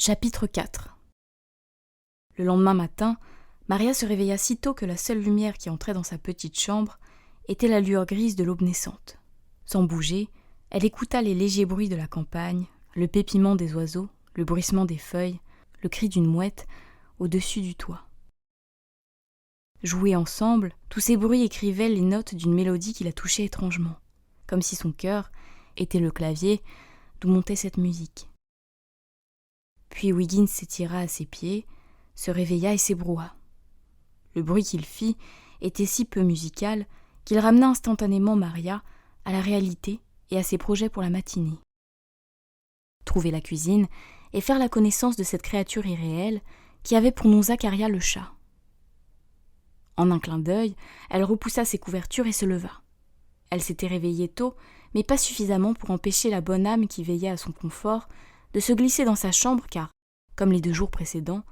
Chapitre 4. Le lendemain matin, Maria se réveilla si tôt que la seule lumière qui entrait dans sa petite chambre était la lueur grise de l'aube naissante. Sans bouger, elle écouta les légers bruits de la campagne, le pépiment des oiseaux, le bruissement des feuilles, le cri d'une mouette au-dessus du toit. Joués ensemble, tous ces bruits écrivaient les notes d'une mélodie qui la touchait étrangement, comme si son cœur était le clavier d'où montait cette musique. Puis Wiggins s'étira à ses pieds, se réveilla et s'ébroua. Le bruit qu'il fit était si peu musical qu'il ramena instantanément Maria à la réalité et à ses projets pour la matinée. Trouver la cuisine et faire la connaissance de cette créature irréelle qui avait pour nom Zacharia le chat. En un clin d'œil, elle repoussa ses couvertures et se leva. Elle s'était réveillée tôt, mais pas suffisamment pour empêcher la bonne âme qui veillait à son confort de se glisser dans sa chambre car, comme les 2 jours précédents,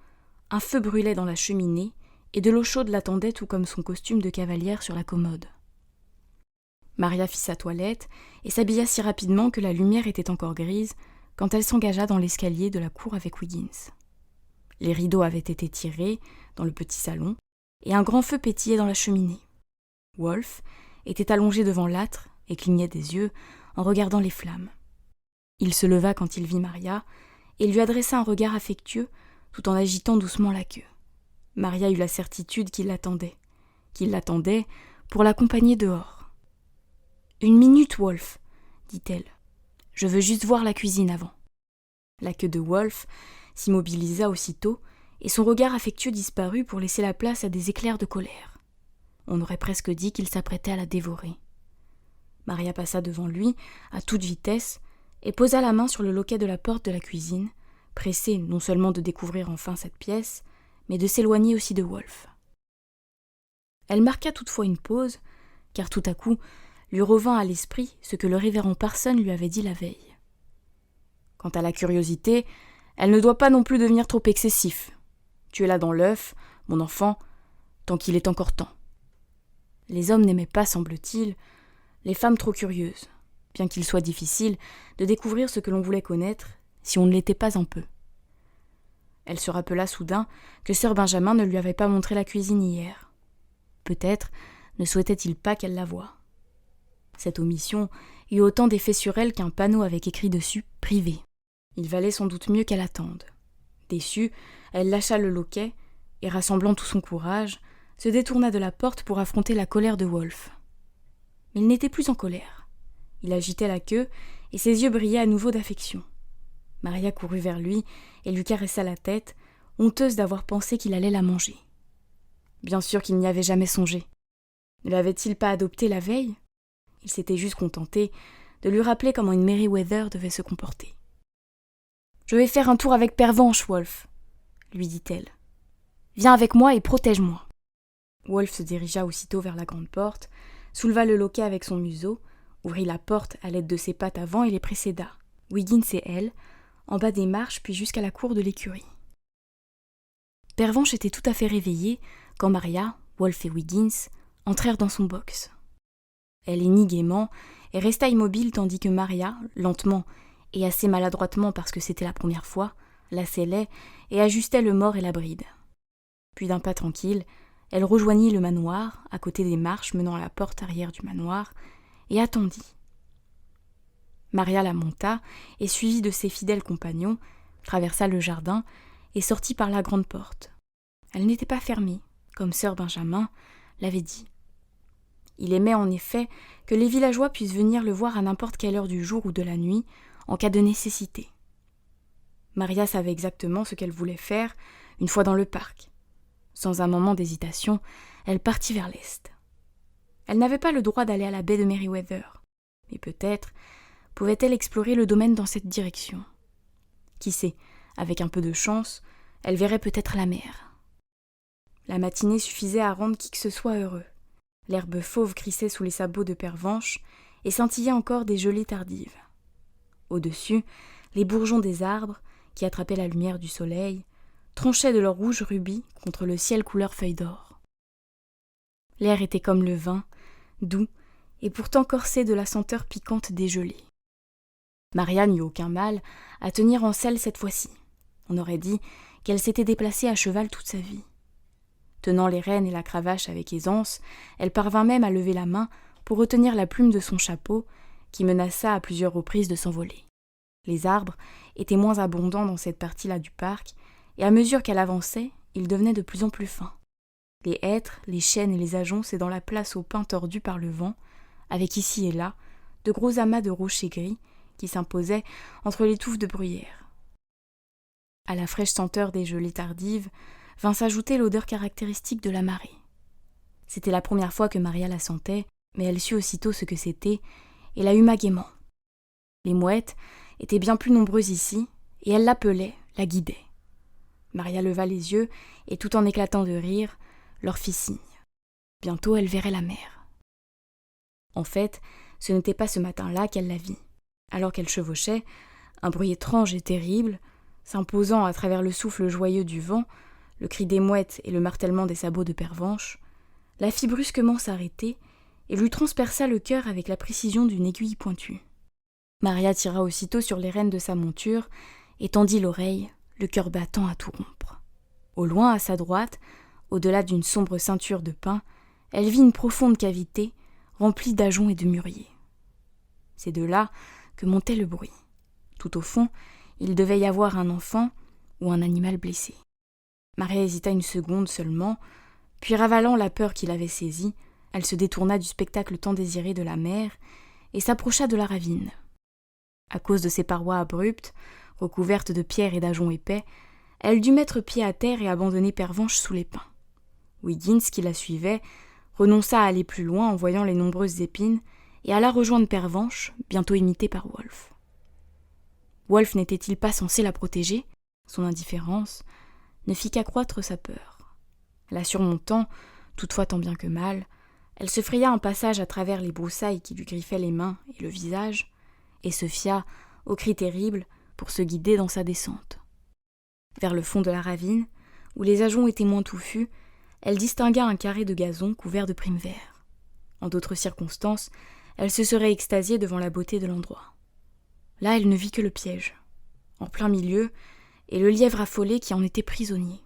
un feu brûlait dans la cheminée et de l'eau chaude l'attendait tout comme son costume de cavalière sur la commode. Maria fit sa toilette et s'habilla si rapidement que la lumière était encore grise quand elle s'engagea dans l'escalier de la cour avec Wiggins. Les rideaux avaient été tirés dans le petit salon et un grand feu pétillait dans la cheminée. Wolf était allongé devant l'âtre et clignait des yeux en regardant les flammes. Il se leva quand il vit Maria et lui adressa un regard affectueux tout en agitant doucement la queue. Maria eut la certitude qu'il l'attendait pour l'accompagner dehors. « 1 minute, Wolf, dit-elle. Je veux juste voir la cuisine avant. » La queue de Wolf s'immobilisa aussitôt et son regard affectueux disparut pour laisser la place à des éclairs de colère. On aurait presque dit qu'il s'apprêtait à la dévorer. Maria passa devant lui à toute vitesse et posa la main sur le loquet de la porte de la cuisine, pressée non seulement de découvrir enfin cette pièce, mais de s'éloigner aussi de Wolf. Elle marqua toutefois une pause, car tout à coup lui revint à l'esprit ce que le révérend Parson lui avait dit la veille. Quant à la curiosité, elle ne doit pas non plus devenir trop excessif. Tu es là dans l'œuf, mon enfant, tant qu'il est encore temps. Les hommes n'aimaient pas, semble-t-il, les femmes trop curieuses, bien qu'il soit difficile de découvrir ce que l'on voulait connaître si on ne l'était pas un peu. Elle se rappela soudain que sœur Benjamin ne lui avait pas montré la cuisine hier. Peut-être ne souhaitait-il pas qu'elle la voie. Cette omission eut autant d'effet sur elle qu'un panneau avec écrit dessus « Privé ». Il valait sans doute mieux qu'elle attende. Déçue, elle lâcha le loquet et, rassemblant tout son courage, se détourna de la porte pour affronter la colère de Wolf. Mais il n'était plus en colère. Il agitait la queue et ses yeux brillaient à nouveau d'affection. Maria courut vers lui et lui caressa la tête, honteuse d'avoir pensé qu'il allait la manger. Bien sûr qu'il n'y avait jamais songé. Ne l'avait-il pas adoptée la veille ? Il s'était juste contenté de lui rappeler comment une Merryweather devait se comporter. « Je vais faire un tour avec Pervenche, Wolf, » lui dit-elle. « Viens avec moi et protège-moi. » Wolf se dirigea aussitôt vers la grande porte, souleva le loquet avec son museau, ouvrit la porte à l'aide de ses pattes avant et les précéda, Wiggins et elle, en bas des marches puis jusqu'à la cour de l'écurie. Pervenche était tout à fait réveillée quand Maria, Wolf et Wiggins entrèrent dans son box. Elle hennit gaiement et resta immobile tandis que Maria, lentement et assez maladroitement parce que c'était la première fois, la scellait et ajustait le mors et la bride. Puis d'un pas tranquille, elle rejoignit le manoir, à côté des marches menant à la porte arrière du manoir, et attendit. Maria la monta et, suivie de ses fidèles compagnons, traversa le jardin et sortit par la grande porte. Elle n'était pas fermée, comme sœur Benjamin l'avait dit. Il aimait en effet que les villageois puissent venir le voir à n'importe quelle heure du jour ou de la nuit, en cas de nécessité. Maria savait exactement ce qu'elle voulait faire une fois dans le parc. Sans un moment d'hésitation, elle partit vers l'est. Elle n'avait pas le droit d'aller à la baie de Merryweather, mais peut-être pouvait-elle explorer le domaine dans cette direction. Qui sait, avec un peu de chance, elle verrait peut-être la mer. La matinée suffisait à rendre qui que ce soit heureux. L'herbe fauve crissait sous les sabots de Pervenche et scintillait encore des gelées tardives. Au-dessus, les bourgeons des arbres, qui attrapaient la lumière du soleil, tranchaient de leur rouge rubis contre le ciel couleur feuille d'or. L'air était comme le vin, doux et pourtant corsé de la senteur piquante des gelées. Maria n'eut aucun mal à tenir en selle cette fois-ci. On aurait dit qu'elle s'était déplacée à cheval toute sa vie. Tenant les rênes et la cravache avec aisance, elle parvint même à lever la main pour retenir la plume de son chapeau, qui menaça à plusieurs reprises de s'envoler. Les arbres étaient moins abondants dans cette partie-là du parc, et à mesure qu'elle avançait, ils devenaient de plus en plus fins. Les hêtres, les chênes et les ajoncs cédant la place aux pins tordus par le vent, avec ici et là de gros amas de rochers gris qui s'imposaient entre les touffes de bruyère. À la fraîche senteur des gelées tardives vint s'ajouter l'odeur caractéristique de la marée. C'était la première fois que Maria la sentait, mais elle sut aussitôt ce que c'était et la huma gaiement. Les mouettes étaient bien plus nombreuses ici, et elle l'appelait, la guidait. Maria leva les yeux et, tout en éclatant de rire, leur fit signe. Bientôt elle verrait la mer. En fait, ce n'était pas ce matin-là qu'elle la vit. Alors qu'elle chevauchait, un bruit étrange et terrible, s'imposant à travers le souffle joyeux du vent, le cri des mouettes et le martèlement des sabots de pervenche, la fit brusquement s'arrêter et lui transperça le cœur avec la précision d'une aiguille pointue. Maria tira aussitôt sur les rênes de sa monture et tendit l'oreille, le cœur battant à tout rompre. Au loin, à sa droite, au-delà d'une sombre ceinture de pins, elle vit une profonde cavité remplie d'ajoncs et de mûriers. C'est de là que montait le bruit. Tout au fond, il devait y avoir un enfant ou un animal blessé. Maria hésita une seconde seulement, puis ravalant la peur qui l'avait saisie, elle se détourna du spectacle tant désiré de la mer et s'approcha de la ravine. À cause de ses parois abruptes, recouvertes de pierres et d'ajoncs épais, elle dut mettre pied à terre et abandonner Pervenche sous les pins. Wiggins, qui la suivait, renonça à aller plus loin en voyant les nombreuses épines et alla rejoindre Pervenche, bientôt imitée par Wolf. Wolf n'était-il pas censé la protéger ? Son indifférence ne fit qu'accroître sa peur. La surmontant, toutefois tant bien que mal, elle se fraya un passage à travers les broussailles qui lui griffaient les mains et le visage, et se fia, aux cris terribles, pour se guider dans sa descente. Vers le fond de la ravine, où les ajoncs étaient moins touffus, elle distingua un carré de gazon couvert de primes verts. En d'autres circonstances, elle se serait extasiée devant la beauté de l'endroit. Là, elle ne vit que le piège, en plein milieu, et le lièvre affolé qui en était prisonnier.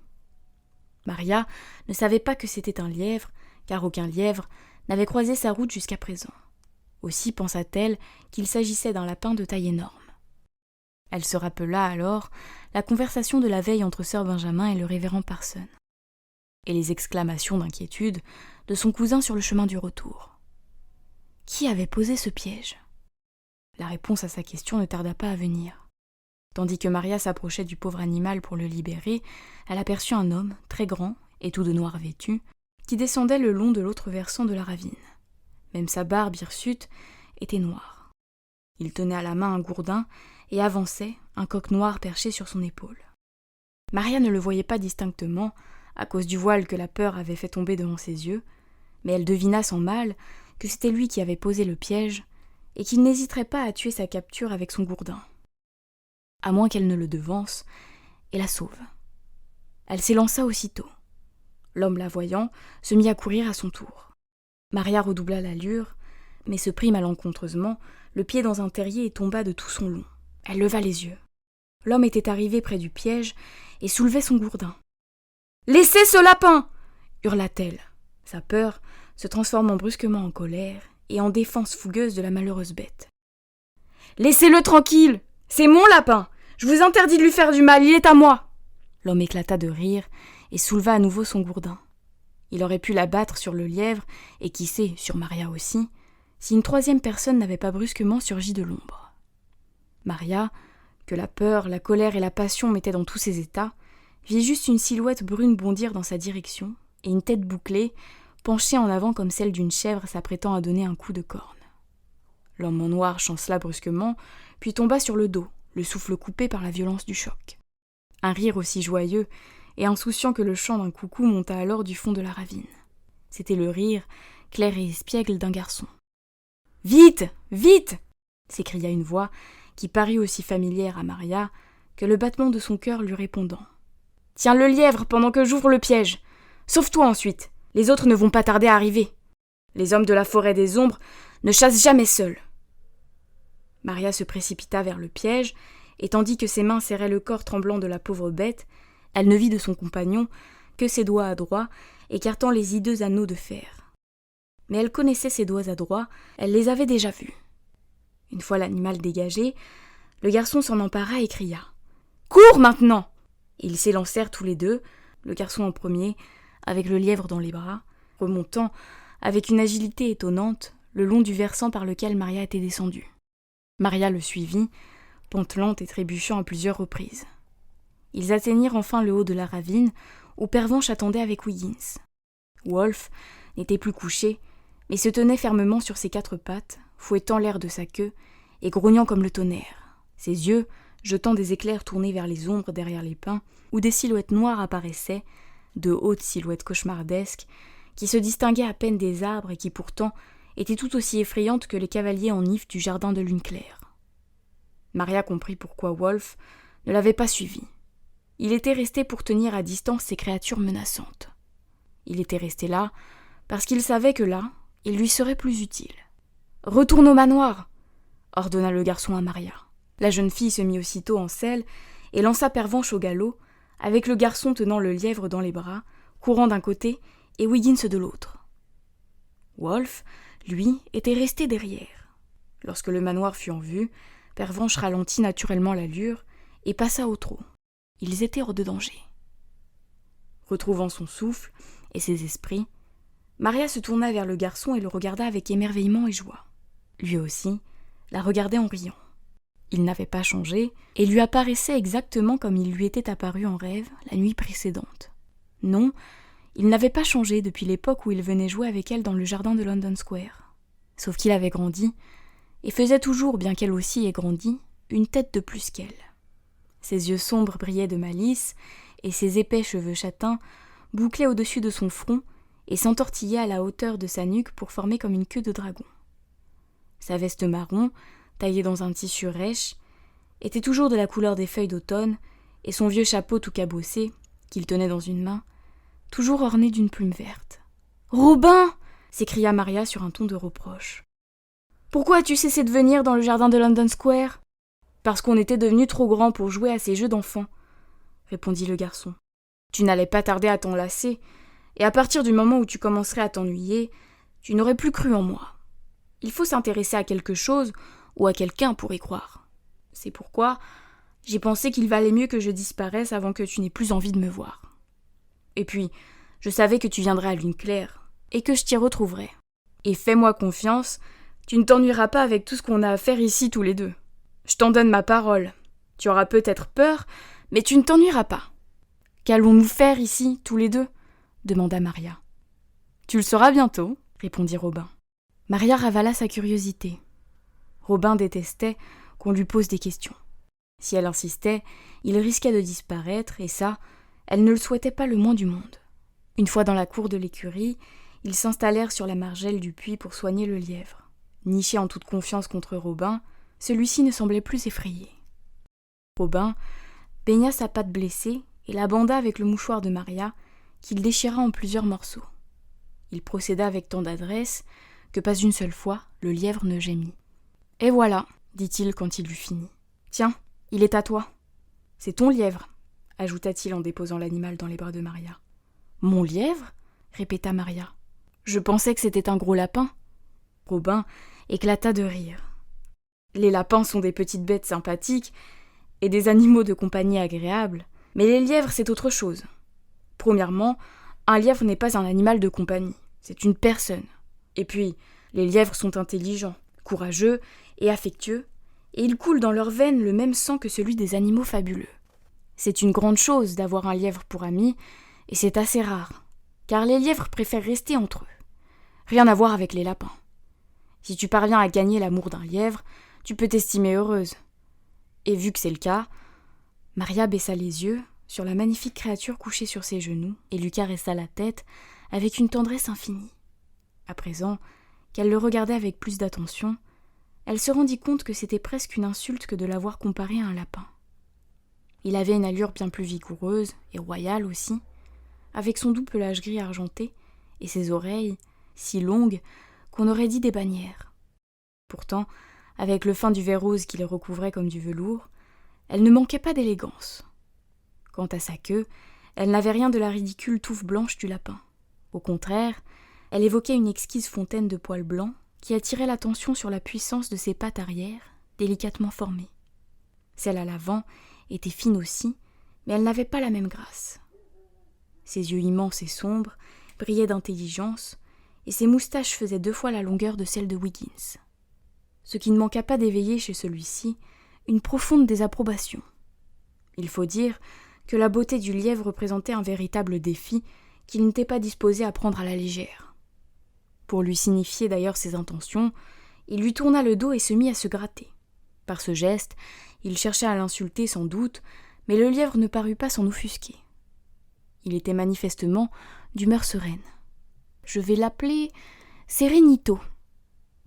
Maria ne savait pas que c'était un lièvre, car aucun lièvre n'avait croisé sa route jusqu'à présent. Aussi pensa-t-elle qu'il s'agissait d'un lapin de taille énorme. Elle se rappela alors la conversation de la veille entre sœur Benjamin et le révérend Parson, et les exclamations d'inquiétude de son cousin sur le chemin du retour. Qui avait posé ce piège ? La réponse à sa question ne tarda pas à venir. Tandis que Maria s'approchait du pauvre animal pour le libérer, elle aperçut un homme, très grand et tout de noir vêtu, qui descendait le long de l'autre versant de la ravine. Même sa barbe hirsute était noire. Il tenait à la main un gourdin et avançait, un coq noir perché sur son épaule. Maria ne le voyait pas distinctement, à cause du voile que la peur avait fait tomber devant ses yeux, mais elle devina sans mal que c'était lui qui avait posé le piège et qu'il n'hésiterait pas à tuer sa capture avec son gourdin. À moins qu'elle ne le devance et la sauve. Elle s'élança aussitôt. L'homme, la voyant, se mit à courir à son tour. Maria redoubla l'allure, mais se prit malencontreusement le pied dans un terrier et tomba de tout son long. Elle leva les yeux. L'homme était arrivé près du piège et soulevait son gourdin. « Laissez ce lapin !» hurla-t-elle, sa peur se transformant brusquement en colère et en défense fougueuse de la malheureuse bête. « Laissez-le tranquille ! C'est mon lapin ! Je vous interdis de lui faire du mal, il est à moi !» L'homme éclata de rire et souleva à nouveau son gourdin. Il aurait pu l'abattre sur le lièvre, et qui sait, sur Maria aussi, si une troisième personne n'avait pas brusquement surgi de l'ombre. Maria, que la peur, la colère et la passion mettaient dans tous ses états, vit juste une silhouette brune bondir dans sa direction, et une tête bouclée, penchée en avant comme celle d'une chèvre s'apprêtant à donner un coup de corne. L'homme en noir chancela brusquement, puis tomba sur le dos, le souffle coupé par la violence du choc. Un rire aussi joyeux et insouciant que le chant d'un coucou monta alors du fond de la ravine. C'était le rire, clair et espiègle, d'un garçon. « Vite, vite !» s'écria une voix qui parut aussi familière à Maria que le battement de son cœur lui répondant. « Tiens le lièvre pendant que j'ouvre le piège. Sauve-toi ensuite, les autres ne vont pas tarder à arriver. Les hommes de la forêt des ombres ne chassent jamais seuls. » Maria se précipita vers le piège et tandis que ses mains serraient le corps tremblant de la pauvre bête, elle ne vit de son compagnon que ses doigts adroits, écartant les hideux anneaux de fer. Mais elle connaissait ses doigts adroits, elle les avait déjà vus. Une fois l'animal dégagé, le garçon s'en empara et cria « Cours maintenant !» Ils s'élancèrent tous les deux, le garçon en premier, avec le lièvre dans les bras, remontant, avec une agilité étonnante, le long du versant par lequel Maria était descendue. Maria le suivit, pantelante et trébuchant à plusieurs reprises. Ils atteignirent enfin le haut de la ravine, où Pervenche attendait avec Wiggins. Wolf n'était plus couché, mais se tenait fermement sur ses 4 pattes, fouettant l'air de sa queue et grognant comme le tonnerre. Ses yeux, jetant des éclairs tournés vers les ombres derrière les pins, où des silhouettes noires apparaissaient, de hautes silhouettes cauchemardesques, qui se distinguaient à peine des arbres et qui pourtant étaient tout aussi effrayantes que les cavaliers en if du jardin de Lune Claire. Maria comprit pourquoi Wolf ne l'avait pas suivi. Il était resté pour tenir à distance ces créatures menaçantes. Il était resté là parce qu'il savait que là, il lui serait plus utile. « Retourne au manoir !» ordonna le garçon à Maria. La jeune fille se mit aussitôt en selle et lança Pervenche au galop, avec le garçon tenant le lièvre dans les bras, courant d'un côté et Wiggins de l'autre. Wolf, lui, était resté derrière. Lorsque le manoir fut en vue, Pervenche ralentit naturellement l'allure et passa au trot. Ils étaient hors de danger. Retrouvant son souffle et ses esprits, Maria se tourna vers le garçon et le regarda avec émerveillement et joie. Lui aussi la regardait en riant. Il n'avait pas changé et lui apparaissait exactement comme il lui était apparu en rêve la nuit précédente. Non, il n'avait pas changé depuis l'époque où il venait jouer avec elle dans le jardin de London Square. Sauf qu'il avait grandi et faisait toujours, bien qu'elle aussi ait grandi, une tête de plus qu'elle. Ses yeux sombres brillaient de malice et ses épais cheveux châtains bouclaient au-dessus de son front et s'entortillaient à la hauteur de sa nuque pour former comme une queue de dragon. Sa veste marron, taillée dans un tissu rêche, était toujours de la couleur des feuilles d'automne, et son vieux chapeau tout cabossé, qu'il tenait dans une main, toujours orné d'une plume verte. « Robin !» s'écria Maria sur un ton de reproche. « Pourquoi as-tu cessé de venir dans le jardin de London Square ?»« Parce qu'on était devenu trop grand pour jouer à ces jeux d'enfants, » répondit le garçon. « Tu n'allais pas tarder à t'en lasser, et à partir du moment où tu commencerais à t'ennuyer, tu n'aurais plus cru en moi. Il faut s'intéresser à quelque chose ou à quelqu'un pour y croire. C'est pourquoi j'ai pensé qu'il valait mieux que je disparaisse avant que tu n'aies plus envie de me voir. Et puis, je savais que tu viendrais à Lune Claire et que je t'y retrouverais. Et fais-moi confiance, tu ne t'ennuieras pas avec tout ce qu'on a à faire ici tous les deux. Je t'en donne ma parole. Tu auras peut-être peur, mais tu ne t'ennuieras pas. »« Qu'allons-nous faire ici, tous les deux ?» demanda Maria. « Tu le sauras bientôt, » répondit Robin. Maria ravala sa curiosité. Robin détestait qu'on lui pose des questions. Si elle insistait, il risquait de disparaître, et ça, elle ne le souhaitait pas le moins du monde. Une fois dans la cour de l'écurie, ils s'installèrent sur la margelle du puits pour soigner le lièvre. Niché en toute confiance contre Robin, celui-ci ne semblait plus effrayé. Robin peigna sa patte blessée et la banda avec le mouchoir de Maria, qu'il déchira en plusieurs morceaux. Il procéda avec tant d'adresse que pas une seule fois le lièvre ne gémit. « Et voilà, dit-il quand il eut fini. Tiens, il est à toi. C'est ton lièvre, ajouta-t-il en déposant l'animal dans les bras de Maria. Mon lièvre ? Répéta Maria. Je pensais que c'était un gros lapin. Robin éclata de rire. Les lapins sont des petites bêtes sympathiques et des animaux de compagnie agréables, mais les lièvres c'est autre chose. Premièrement, un lièvre n'est pas un animal de compagnie, c'est une personne. Et puis, les lièvres sont intelligents, courageux et affectueux, et ils coulent dans leurs veines le même sang que celui des animaux fabuleux. C'est une grande chose d'avoir un lièvre pour ami, et c'est assez rare, car les lièvres préfèrent rester entre eux. Rien à voir avec les lapins. Si tu parviens à gagner l'amour d'un lièvre, tu peux t'estimer heureuse. Et vu que c'est le cas, Maria baissa les yeux sur la magnifique créature couchée sur ses genoux et lui caressa la tête avec une tendresse infinie. À présent qu'elle le regardait avec plus d'attention, elle se rendit compte que c'était presque une insulte que de l'avoir comparé à un lapin. Il avait une allure bien plus vigoureuse et royale aussi, avec son doux pelage gris argenté et ses oreilles, si longues qu'on aurait dit des bannières. Pourtant, avec le fin duvet rose qui les recouvrait comme du velours, Elle ne manquait pas d'élégance. Quant à sa queue, elle n'avait rien de la ridicule touffe blanche du lapin. Au contraire, elle évoquait une exquise fontaine de poils blancs qui attirait l'attention sur la puissance de ses pattes arrière, délicatement formées. Celle à l'avant était fine aussi, mais elle n'avait pas la même grâce. Ses yeux immenses et sombres brillaient d'intelligence, et ses moustaches faisaient 2 fois la longueur de celle de Wiggins. Ce qui ne manqua pas d'éveiller chez celui-ci une profonde désapprobation. Il faut dire que la beauté du lièvre représentait un véritable défi qu'il n'était pas disposé à prendre à la légère. Pour lui signifier d'ailleurs ses intentions, il lui tourna le dos et se mit à se gratter. Par ce geste, il cherchait à l'insulter sans doute, mais le lièvre ne parut pas s'en offusquer. Il était manifestement d'humeur sereine. « Je vais l'appeler Serenito »,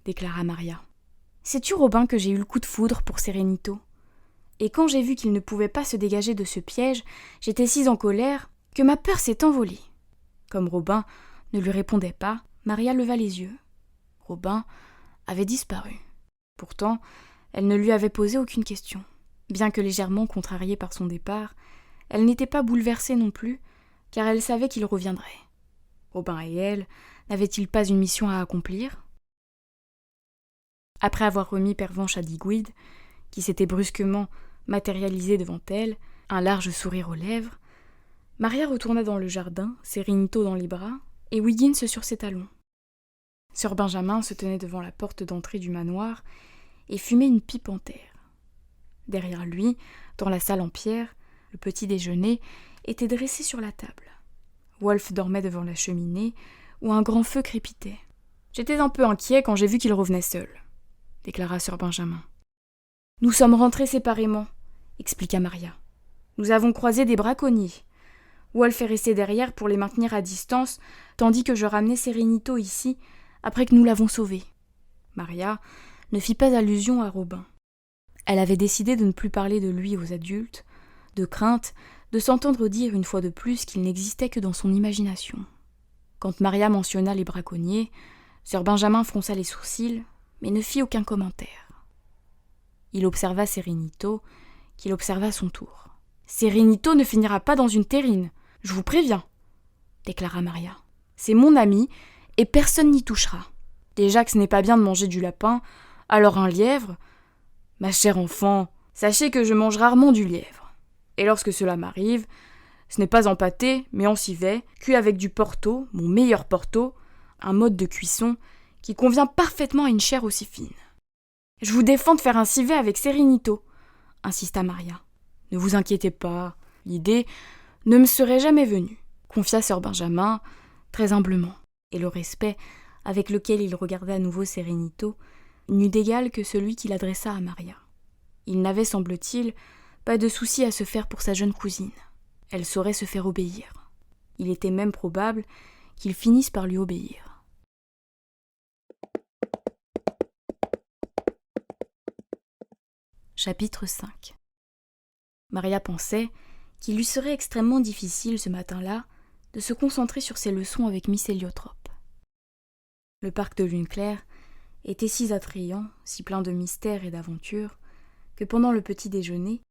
déclara Maria. « Sais-tu, Robin, que j'ai eu le coup de foudre pour Serenito ? Et quand j'ai vu qu'il ne pouvait pas se dégager de ce piège, j'étais si en colère que ma peur s'est envolée. » Comme Robin ne lui répondait pas, Maria leva les yeux. Robin avait disparu. Pourtant, elle ne lui avait posé aucune question. Bien que légèrement contrariée par son départ, elle n'était pas bouleversée non plus, car elle savait qu'il reviendrait. Robin et elle n'avaient-ils pas une mission à accomplir ? Après avoir remis Pervenche à Digweed, qui s'était brusquement matérialisé devant elle, un large sourire aux lèvres, Maria retourna dans le jardin, Serenito dans les bras, et Wiggins sur ses talons. Sir Benjamin se tenait devant la porte d'entrée du manoir et fumait une pipe en terre. Derrière lui, dans la salle en pierre, le petit déjeuner était dressé sur la table. Wolf dormait devant la cheminée, où un grand feu crépitait. « J'étais un peu inquiet quand j'ai vu qu'il revenait seul », déclara Sir Benjamin. « Nous sommes rentrés séparément », expliqua Maria. « Nous avons croisé des braconniers. Wolf est resté derrière pour les maintenir à distance, tandis que je ramenais Serenito ici, après que nous l'avons sauvé. » Maria ne fit pas allusion à Robin. Elle avait décidé de ne plus parler de lui aux adultes, de crainte de s'entendre dire une fois de plus qu'il n'existait que dans son imagination. Quand Maria mentionna les braconniers, Sir Benjamin fronça les sourcils, mais ne fit aucun commentaire. Il observa Serenito, qu'il observa à son tour. « Serenito ne finira pas dans une terrine, je vous préviens, » déclara Maria. « C'est mon ami, et personne n'y touchera. Déjà que ce n'est pas bien de manger du lapin, alors un lièvre... Ma chère enfant, sachez que je mange rarement du lièvre. Et lorsque cela m'arrive, ce n'est pas en pâté, mais en civet, cuit avec du porto, mon meilleur porto, un mode de cuisson qui convient parfaitement à une chair aussi fine. Je vous défends de faire un civet avec Serenito, insista Maria. Ne vous inquiétez pas, l'idée ne me serait jamais venue, confia Sir Benjamin très humblement, et le respect avec lequel il regardait à nouveau Serenito n'eut d'égal que celui qu'il adressa à Maria. Il n'avait, semble-t-il, pas de souci à se faire pour sa jeune cousine. Elle saurait se faire obéir. Il était même probable qu'il finisse par lui obéir. Chapitre 5. Maria pensait qu'il lui serait extrêmement difficile ce matin-là de se concentrer sur ses leçons avec Miss Héliotrope. Le parc de Lune Claire était si attrayant, si plein de mystères et d'aventures, que pendant le petit déjeuner,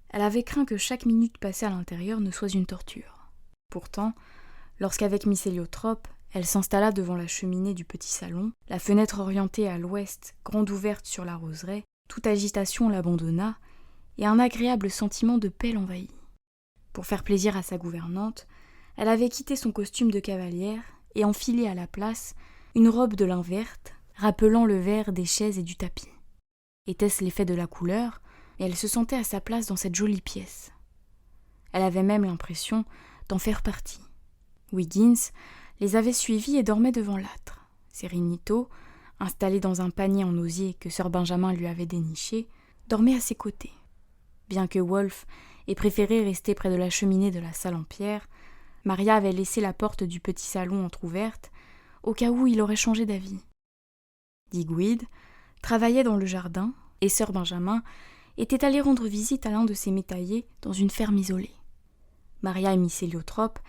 elle avait craint que chaque minute passée à l'intérieur ne soit une torture. Pourtant, lorsqu'avec Miss Héliotrope, elle s'installa devant la cheminée du petit salon, la fenêtre orientée à l'ouest, grande ouverte sur la roseraie, toute agitation l'abandonna, et un agréable sentiment de paix l'envahit. Pour faire plaisir à sa gouvernante, elle avait quitté son costume de cavalière et enfilé à la place une robe de lin verte, rappelant le vert des chaises et du tapis. Était-ce l'effet de la couleur, et elle se sentait à sa place dans cette jolie pièce. Elle avait même l'impression d'en faire partie. Wiggins les avait suivis et dormait devant l'âtre. Serenito, installé dans un panier en osier que Sir Benjamin lui avait déniché, dormait à ses côtés. Bien que Wolf ait préféré rester près de la cheminée de la salle en pierre, Maria avait laissé la porte du petit salon entr'ouverte, au cas où il aurait changé d'avis. Digweed travaillait dans le jardin, et Sir Benjamin était allé rendre visite à l'un de ses métayers dans une ferme isolée. Maria et Miss Héliotrope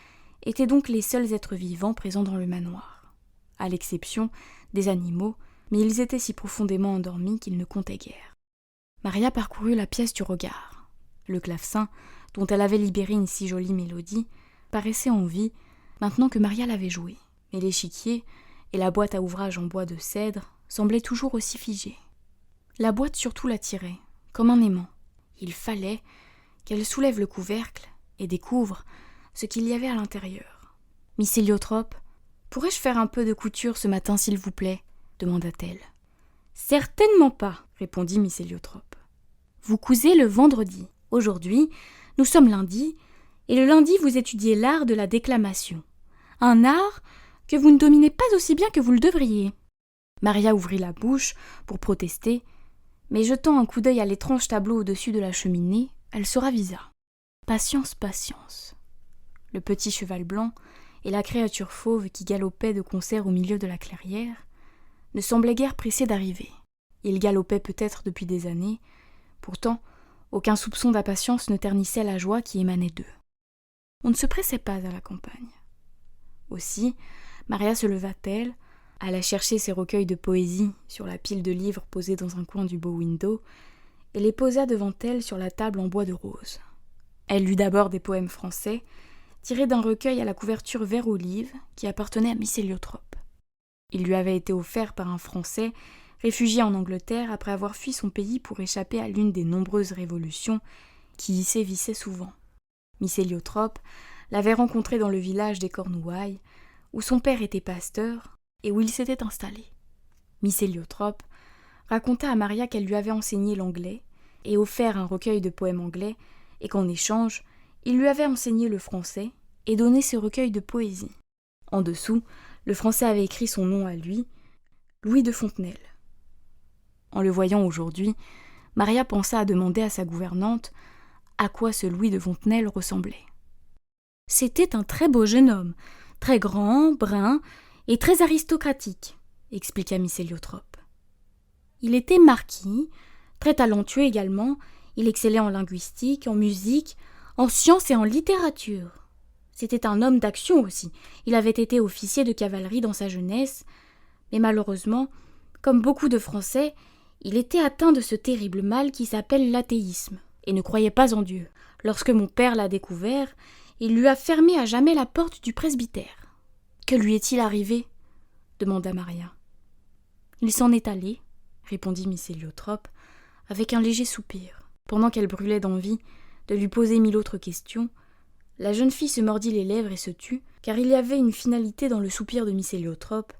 étaient donc les seuls êtres vivants présents dans le manoir, à l'exception des animaux, mais ils étaient si profondément endormis qu'ils ne comptaient guère. Maria parcourut la pièce du regard. Le clavecin, dont elle avait libéré une si jolie mélodie, paraissait en vie, maintenant que Maria l'avait joué. Mais l'échiquier et la boîte à ouvrage en bois de cèdre semblaient toujours aussi figés. La boîte surtout l'attirait, comme un aimant. Il fallait qu'elle soulève le couvercle et découvre ce qu'il y avait à l'intérieur. « Miss Héliotrope, pourrais-je faire un peu de couture ce matin, s'il vous plaît ?» demanda-t-elle. « Certainement pas, » répondit Miss Héliotrope. « Vous cousez le vendredi. Aujourd'hui, nous sommes lundi, et le lundi vous étudiez l'art de la déclamation. Un art que vous ne dominez pas aussi bien que vous le devriez. » Maria ouvrit la bouche pour protester, mais jetant un coup d'œil à l'étrange tableau au-dessus de la cheminée, elle se ravisa. Patience, patience. Le petit cheval blanc et la créature fauve qui galopait de concert au milieu de la clairière ne semblaient guère pressés d'arriver. Ils galopaient peut-être depuis des années, pourtant aucun soupçon d'impatience ne ternissait la joie qui émanait d'eux. On ne se pressait pas à la campagne. Aussi, Maria se leva-t-elle, alla chercher ses recueils de poésie sur la pile de livres posés dans un coin du beau window, et les posa devant elle sur la table en bois de rose. Elle lut d'abord des poèmes français, tirés d'un recueil à la couverture vert olive qui appartenait à Miss Héliotrope. Il lui avait été offert par un Français, réfugié en Angleterre après avoir fui son pays pour échapper à l'une des nombreuses révolutions qui y sévissaient souvent. Miss Héliotrope l'avait rencontré dans le village des Cornouailles, où son père était pasteur et où il s'était installé. Miss Héliotrope raconta à Maria qu'elle lui avait enseigné l'anglais et offert un recueil de poèmes anglais, et qu'en échange, il lui avait enseigné le français et donné ses recueils de poésie. En dessous, le Français avait écrit son nom à lui, Louis de Fontenelle. En le voyant aujourd'hui, Maria pensa à demander à sa gouvernante à quoi ce Louis de Fontenelle ressemblait. C'était un très beau jeune homme, très grand, brun et très aristocratique, expliqua Miss Héliotrope. Il était marquis, très talentueux également, il excellait en linguistique, en musique, en sciences et en littérature. C'était un homme d'action aussi, il avait été officier de cavalerie dans sa jeunesse, mais malheureusement, comme beaucoup de Français, il était atteint de ce terrible mal qui s'appelle l'athéisme, et ne croyait pas en Dieu. Lorsque mon père l'a découvert, il lui a fermé à jamais la porte du presbytère. « Que lui est-il arrivé ?» demanda Maria. « Il s'en est allé, » répondit Miss Héliotrope, avec un léger soupir. Pendant qu'elle brûlait d'envie de lui poser mille autres questions, la jeune fille se mordit les lèvres et se tut, car il y avait une finalité dans le soupir de Miss Héliotrope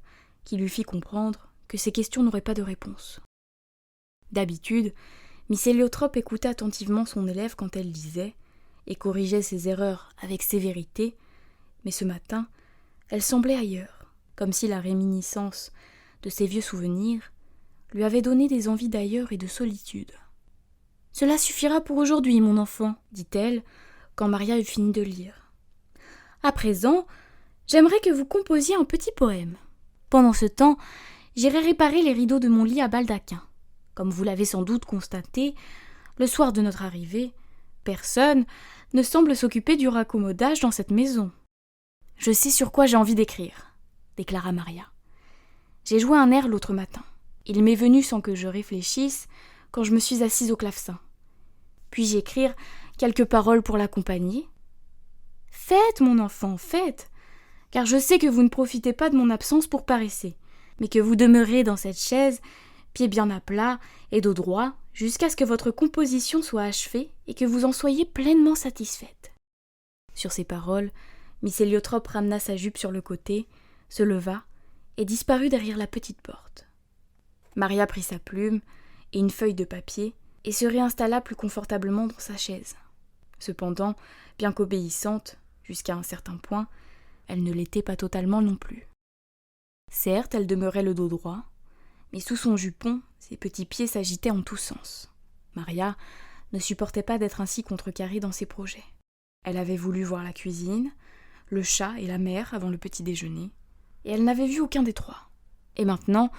qui lui fit comprendre que ces questions n'auraient pas de réponse. D'habitude, Miss Héliotrope écoutait attentivement son élève quand elle lisait, et corrigeait ses erreurs avec sévérité, mais ce matin, elle semblait ailleurs, comme si la réminiscence de ses vieux souvenirs lui avait donné des envies d'ailleurs et de solitude. « Cela suffira pour aujourd'hui, mon enfant, » dit-elle, quand Maria eut fini de lire. « À présent, j'aimerais que vous composiez un petit poème. Pendant ce temps, j'irai réparer les rideaux de mon lit à baldaquin. Comme vous l'avez sans doute constaté, le soir de notre arrivée, personne ne semble s'occuper du raccommodage dans cette maison. »« Je sais sur quoi j'ai envie d'écrire, » déclara Maria. « J'ai joué un air l'autre matin. Il m'est venu sans que je réfléchisse quand je me suis assise au clavecin. Puis-je écrire quelques paroles pour l'accompagner ? Faites, mon enfant, faites, car je sais que vous ne profitez pas de mon absence pour paresser, mais que vous demeurez dans cette chaise, pieds bien à plat et dos droit, jusqu'à ce que votre composition soit achevée et que vous en soyez pleinement satisfaite. » Sur ces paroles, Miss Héliotrope ramena sa jupe sur le côté, se leva et disparut derrière la petite porte. Maria prit sa plume et une feuille de papier et se réinstalla plus confortablement dans sa chaise. Cependant, bien qu'obéissante, jusqu'à un certain point, elle ne l'était pas totalement non plus. Certes, elle demeurait le dos droit, mais sous son jupon, ses petits pieds s'agitaient en tous sens. Maria ne supportait pas d'être ainsi contrecarrée dans ses projets. Elle avait voulu voir la cuisine, le chat et la mère avant le petit déjeuner, et elle n'avait vu aucun des trois. Et maintenant,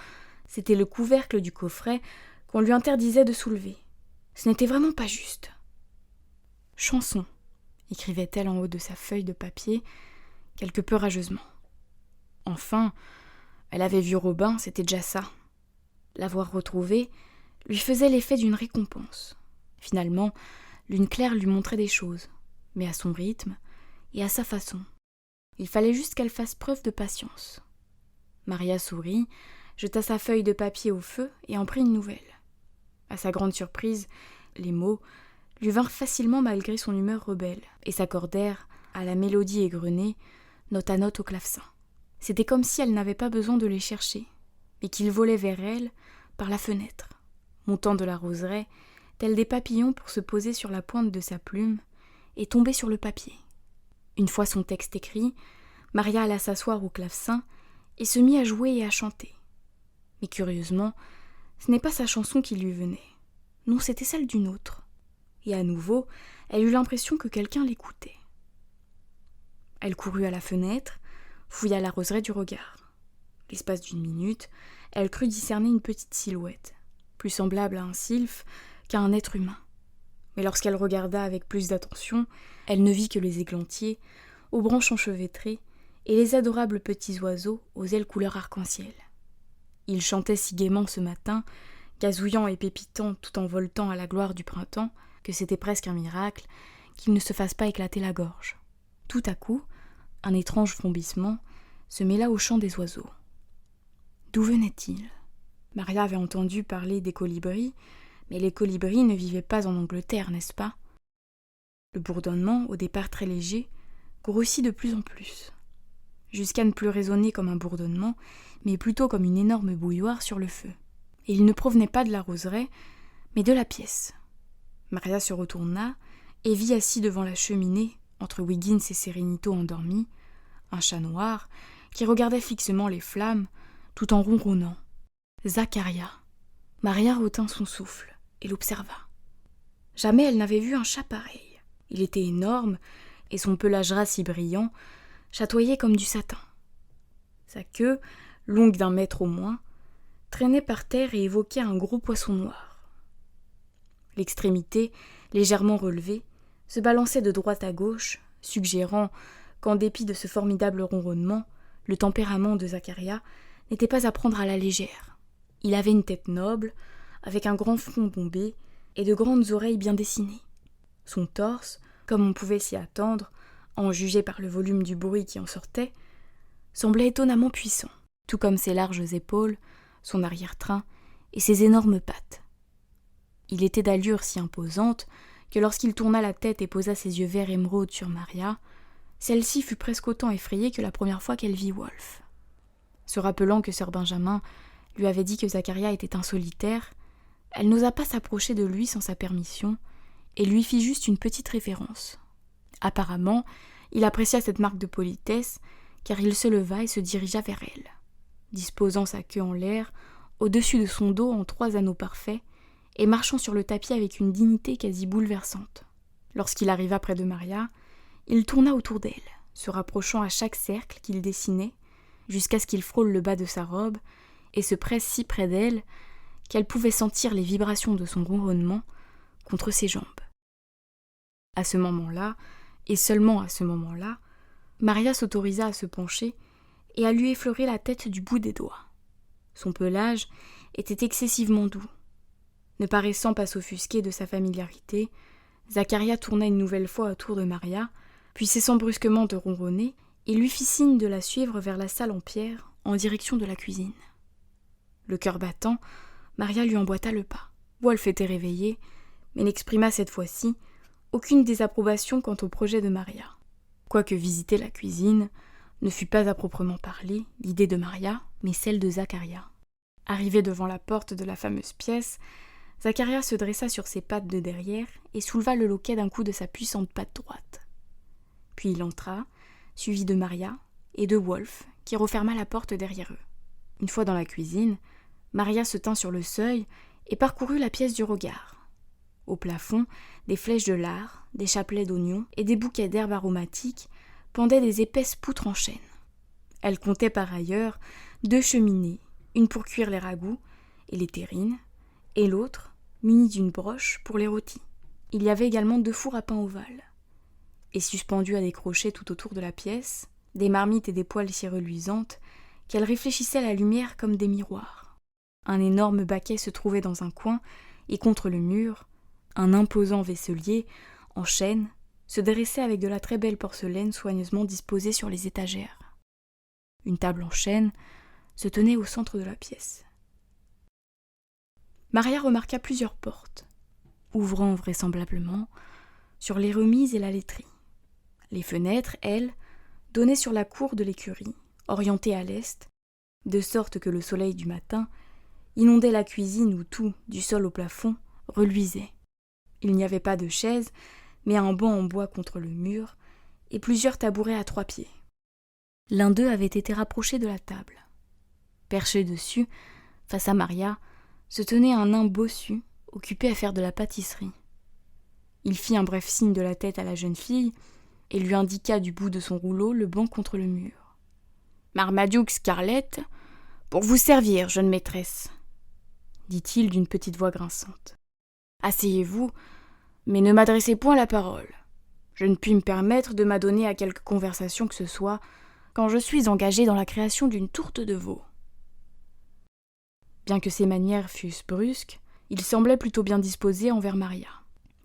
c'était le couvercle du coffret qu'on lui interdisait de soulever. Ce n'était vraiment pas juste. « Chanson », écrivait-elle en haut de sa feuille de papier, quelque peu rageusement. Enfin, elle avait vu Robin, c'était déjà ça. L'avoir retrouvé lui faisait l'effet d'une récompense. Finalement, lune claire lui montrait des choses, mais à son rythme et à sa façon. Il fallait juste qu'elle fasse preuve de patience. Maria sourit, jeta sa feuille de papier au feu et en prit une nouvelle. À sa grande surprise, les mots lui vinrent facilement malgré son humeur rebelle et s'accordèrent à la mélodie égrenée, note à note au clavecin. C'était comme si elle n'avait pas besoin de les chercher, mais qu'ils volaient vers elle par la fenêtre, montant de la roseraie, tels des papillons pour se poser sur la pointe de sa plume et tomber sur le papier. Une fois son texte écrit, Maria alla s'asseoir au clavecin et se mit à jouer et à chanter. Mais curieusement, ce n'est pas sa chanson qui lui venait. Non, c'était celle d'une autre. Et à nouveau, elle eut l'impression que quelqu'un l'écoutait. Elle courut à la fenêtre, fouilla la roseraie du regard. L'espace d'une minute, elle crut discerner une petite silhouette, plus semblable à un sylphe qu'à un être humain. Mais lorsqu'elle regarda avec plus d'attention, elle ne vit que les églantiers, aux branches enchevêtrées, et les adorables petits oiseaux aux ailes couleur arc-en-ciel. Ils chantaient si gaiement ce matin, gazouillant et pépitant tout en voltant à la gloire du printemps, que c'était presque un miracle qu'ils ne se fassent pas éclater la gorge. Tout à coup, un étrange frombissement se mêla au chant des oiseaux. D'où venait-il ? Maria avait entendu parler des colibris, mais les colibris ne vivaient pas en Angleterre, n'est-ce pas ? Le bourdonnement, au départ très léger, grossit de plus en plus, jusqu'à ne plus résonner comme un bourdonnement, mais plutôt comme une énorme bouilloire sur le feu. Et il ne provenait pas de la roseraie, mais de la pièce. Maria se retourna et vit assis devant la cheminée, entre Wiggins et Sérénito endormis, un chat noir qui regardait fixement les flammes, tout en ronronnant. Zacharia. Maria retint son souffle et l'observa. Jamais elle n'avait vu un chat pareil. Il était énorme, et son pelage ras si brillant chatoyait comme du satin. Sa queue, longue d'1 mètre au moins, traînait par terre et évoquait un gros poisson noir. L'extrémité, légèrement relevée, se balançait de droite à gauche, suggérant qu'en dépit de ce formidable ronronnement, le tempérament de Zacharia n'était pas à prendre à la légère. Il avait une tête noble, avec un grand front bombé et de grandes oreilles bien dessinées. Son torse, comme on pouvait s'y attendre, en juger par le volume du bruit qui en sortait, semblait étonnamment puissant, tout comme ses larges épaules, son arrière-train et ses énormes pattes. Il était d'allure si imposante que lorsqu'il tourna la tête et posa ses yeux verts émeraude sur Maria, celle-ci fut presque autant effrayée que la première fois qu'elle vit Wolfe. Se rappelant que sœur Benjamin lui avait dit que Zacharia était un solitaire, elle n'osa pas s'approcher de lui sans sa permission et lui fit juste une petite révérence. Apparemment, il apprécia cette marque de politesse, car il se leva et se dirigea vers elle, disposant sa queue en l'air, au-dessus de son dos en 3 anneaux parfaits, et marchant sur le tapis avec une dignité quasi bouleversante. Lorsqu'il arriva près de Maria, il tourna autour d'elle, se rapprochant à chaque cercle qu'il dessinait, jusqu'à ce qu'il frôle le bas de sa robe, et se presse si près d'elle qu'elle pouvait sentir les vibrations de son ronronnement contre ses jambes. À ce moment-là, et seulement à ce moment-là, Maria s'autorisa à se pencher et à lui effleurer la tête du bout des doigts. Son pelage était excessivement doux. Ne paraissant pas s'offusquer de sa familiarité, Zacharia tourna une nouvelle fois autour de Maria, puis cessant brusquement de ronronner, il lui fit signe de la suivre vers la salle en pierre, en direction de la cuisine. Le cœur battant, Maria lui emboîta le pas. Wolfe était réveillé, mais n'exprima cette fois-ci aucune désapprobation quant au projet de Maria. Quoique visiter la cuisine ne fût pas à proprement parler l'idée de Maria, mais celle de Zacharia. Arrivé devant la porte de la fameuse pièce, Zacharia se dressa sur ses pattes de derrière et souleva le loquet d'un coup de sa puissante patte droite. Puis il entra, suivi de Maria et de Wolfe, qui referma la porte derrière eux. Une fois dans la cuisine, Maria se tint sur le seuil et parcourut la pièce du regard. Au plafond, des flèches de lard, des chapelets d'oignons et des bouquets d'herbes aromatiques pendaient des épaisses poutres en chêne. Elle comptait par ailleurs 2 cheminées, une pour cuire les ragoûts et les terrines, et l'autre munie d'une broche pour les rôtis. Il y avait également 2 fours à pain ovales. Et suspendus à des crochets tout autour de la pièce, des marmites et des poêles si reluisantes qu'elles réfléchissaient à la lumière comme des miroirs. Un énorme baquet se trouvait dans un coin, et contre le mur, Un imposant vaisselier, en chêne, se dressait avec de la très belle porcelaine soigneusement disposée sur les étagères. Une table en chêne se tenait au centre de la pièce. Maria remarqua plusieurs portes, ouvrant vraisemblablement sur les remises et la laiterie. Les fenêtres, elles, donnaient sur la cour de l'écurie, orientée à l'est, de sorte que le soleil du matin inondait la cuisine où tout, du sol au plafond, reluisait. Il n'y avait pas de chaise, mais un banc en bois contre le mur, et plusieurs tabourets à 3 pieds. L'un d'eux avait été rapproché de la table. Perché dessus, face à Maria, se tenait un nain bossu, occupé à faire de la pâtisserie. Il fit un bref signe de la tête à la jeune fille, et lui indiqua du bout de son rouleau le banc contre le mur. « Marmaduke Scarlett, pour vous servir, jeune maîtresse, » dit-il d'une petite voix grinçante. « Asseyez-vous, mais ne m'adressez point la parole. Je ne puis me permettre de m'adonner à quelque conversation que ce soit quand je suis engagé dans la création d'une tourte de veau. » Bien que ses manières fussent brusques, il semblait plutôt bien disposé envers Maria.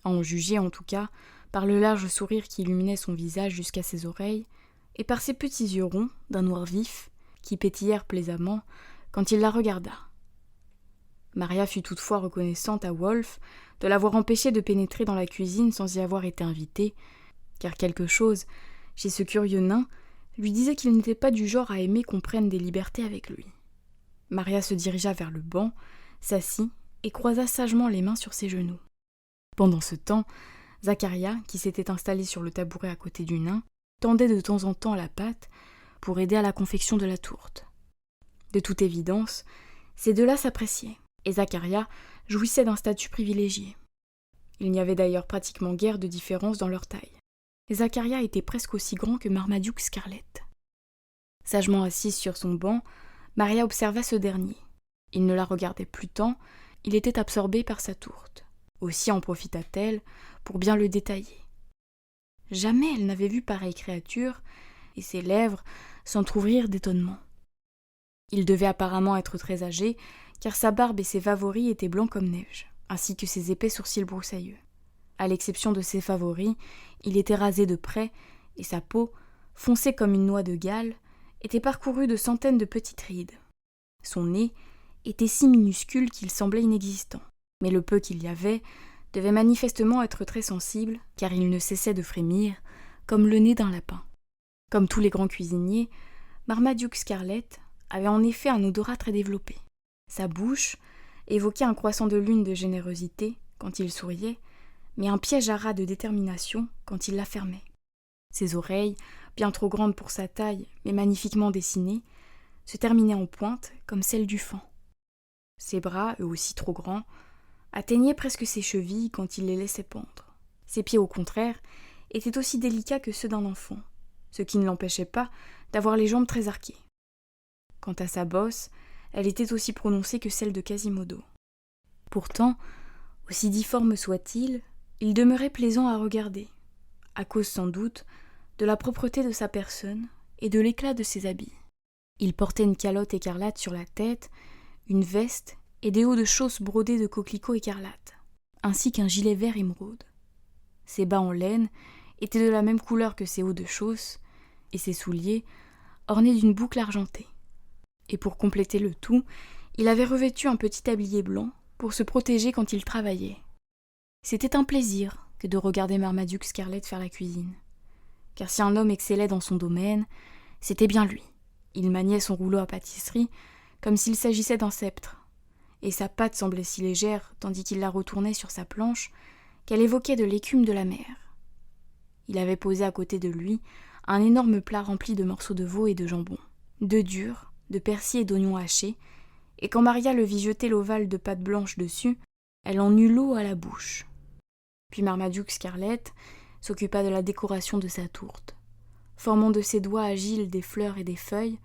À en juger en tout cas par le large sourire qui illuminait son visage jusqu'à ses oreilles, et par ses petits yeux ronds, d'un noir vif, qui pétillèrent plaisamment quand il la regarda. Maria fut toutefois reconnaissante à Wolfe de l'avoir empêché de pénétrer dans la cuisine sans y avoir été invitée, car quelque chose, chez ce curieux nain, lui disait qu'il n'était pas du genre à aimer qu'on prenne des libertés avec lui. Maria se dirigea vers le banc, s'assit et croisa sagement les mains sur ses genoux. Pendant ce temps, Zacharia, qui s'était installé sur le tabouret à côté du nain, tendait de temps en temps la pâte pour aider à la confection de la tourte. De toute évidence, ces deux-là s'appréciaient, et Zacharia jouissait d'un statut privilégié. Il n'y avait d'ailleurs pratiquement guère de différence dans leur taille. Zacharia était presque aussi grand que Marmaduke Scarlett. Sagement assise sur son banc, Maria observa ce dernier. Il ne la regardait plus tant, il était absorbé par sa tourte. Aussi en profita-t-elle pour bien le détailler. Jamais elle n'avait vu pareille créature, et ses lèvres s'entr'ouvrirent d'étonnement. Il devait apparemment être très âgé, car sa barbe et ses favoris étaient blancs comme neige, ainsi que ses épais sourcils broussailleux. À l'exception de ses favoris, il était rasé de près, et sa peau, foncée comme une noix de Galles, était parcourue de centaines de petites rides. Son nez était si minuscule qu'il semblait inexistant, mais le peu qu'il y avait devait manifestement être très sensible, car il ne cessait de frémir, comme le nez d'un lapin. Comme tous les grands cuisiniers, Marmaduke Scarlett avait en effet un odorat très développé. Sa bouche évoquait un croissant de lune de générosité quand il souriait, mais un piège à rats de détermination quand il la fermait. Ses oreilles, bien trop grandes pour sa taille, mais magnifiquement dessinées, se terminaient en pointe comme celles du faon. Ses bras, eux aussi trop grands, atteignaient presque ses chevilles quand il les laissait pendre. Ses pieds, au contraire, étaient aussi délicats que ceux d'un enfant, ce qui ne l'empêchait pas d'avoir les jambes très arquées. Quant à sa bosse, elle était aussi prononcée que celle de Quasimodo. Pourtant, aussi difforme soit-il, il demeurait plaisant à regarder, à cause sans doute de la propreté de sa personne et de l'éclat de ses habits. Il portait une calotte écarlate sur la tête, une veste et des hauts de chausses brodés de coquelicots écarlates, ainsi qu'un gilet vert émeraude. Ses bas en laine étaient de la même couleur que ses hauts de chausses, et ses souliers ornés d'une boucle argentée. Et pour compléter le tout, il avait revêtu un petit tablier blanc pour se protéger quand il travaillait. C'était un plaisir que de regarder Marmaduke Scarlett faire la cuisine. Car si un homme excellait dans son domaine, c'était bien lui. Il maniait son rouleau à pâtisserie comme s'il s'agissait d'un sceptre, et sa pâte semblait si légère tandis qu'il la retournait sur sa planche qu'elle évoquait de l'écume de la mer. Il avait posé à côté de lui un énorme plat rempli de morceaux de veau et de jambon, d'œufs durs, de persil et d'oignons hachés, et quand Maria le vit jeter l'ovale de pâte blanche dessus, elle en eut l'eau à la bouche. Puis Marmaduke Scarlett s'occupa de la décoration de sa tourte, formant de ses doigts agiles des fleurs et des feuilles,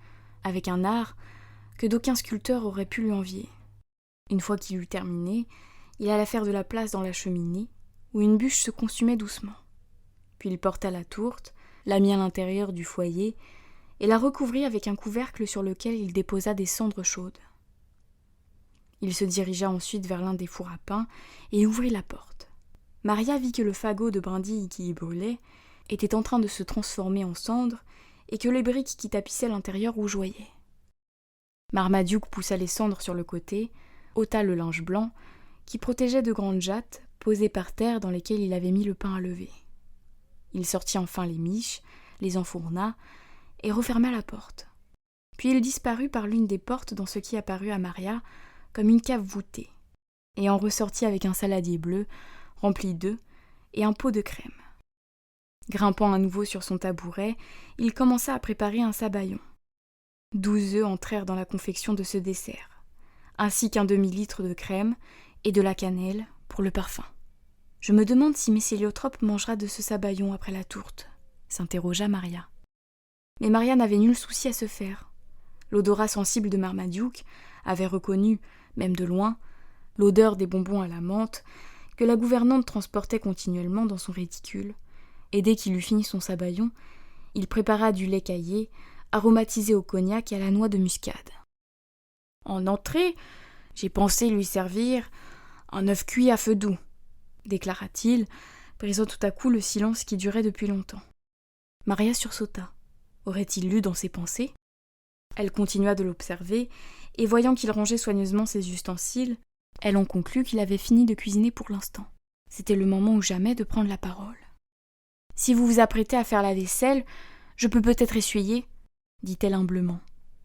avec un art que d'aucun sculpteur aurait pu lui envier. Une fois qu'il eut terminé, il alla faire de la place dans la cheminée, où une bûche se consumait doucement. Puis il porta la tourte, la mit à l'intérieur du foyer, et la recouvrit avec un couvercle sur lequel il déposa des cendres chaudes. Il se dirigea ensuite vers l'un des fours à pain et ouvrit la porte. Maria vit que le fagot de brindilles qui y brûlait était en train de se transformer en cendre et que les briques qui tapissaient l'intérieur rougeoyaient. Marmaduke poussa les cendres sur le côté, ôta le linge blanc, qui protégeait de grandes jattes posées par terre dans lesquelles il avait mis le pain à lever. Il sortit enfin les miches, les enfourna et referma la porte. Puis il disparut par l'une des portes dans ce qui apparut à Maria comme une cave voûtée, et en ressortit avec un saladier bleu rempli d'œufs et un pot de crème. Grimpant à nouveau sur son tabouret, il commença à préparer un sabayon. 12 œufs entrèrent dans la confection de ce dessert, ainsi qu'un demi-litre de crème et de la cannelle pour le parfum. « Je me demande si Miss Héliotrope mangera de ce sabayon après la tourte, » s'interrogea Maria. Mais Maria n'avait nul souci à se faire. L'odorat sensible de Marmaduke avait reconnu, même de loin, l'odeur des bonbons à la menthe que la gouvernante transportait continuellement dans son réticule, et dès qu'il eut fini son sabayon, il prépara du lait caillé, aromatisé au cognac et à la noix de muscade. En entrée, j'ai pensé lui servir un œuf cuit à feu doux, déclara-t-il, brisant tout à coup le silence qui durait depuis longtemps. Maria sursauta. Aurait-il lu dans ses pensées ? Elle continua de l'observer, et voyant qu'il rangeait soigneusement ses ustensiles, elle en conclut qu'il avait fini de cuisiner pour l'instant. C'était le moment ou jamais de prendre la parole. « Si vous vous apprêtez à faire la vaisselle, je peux peut-être essuyer ?» dit-elle humblement.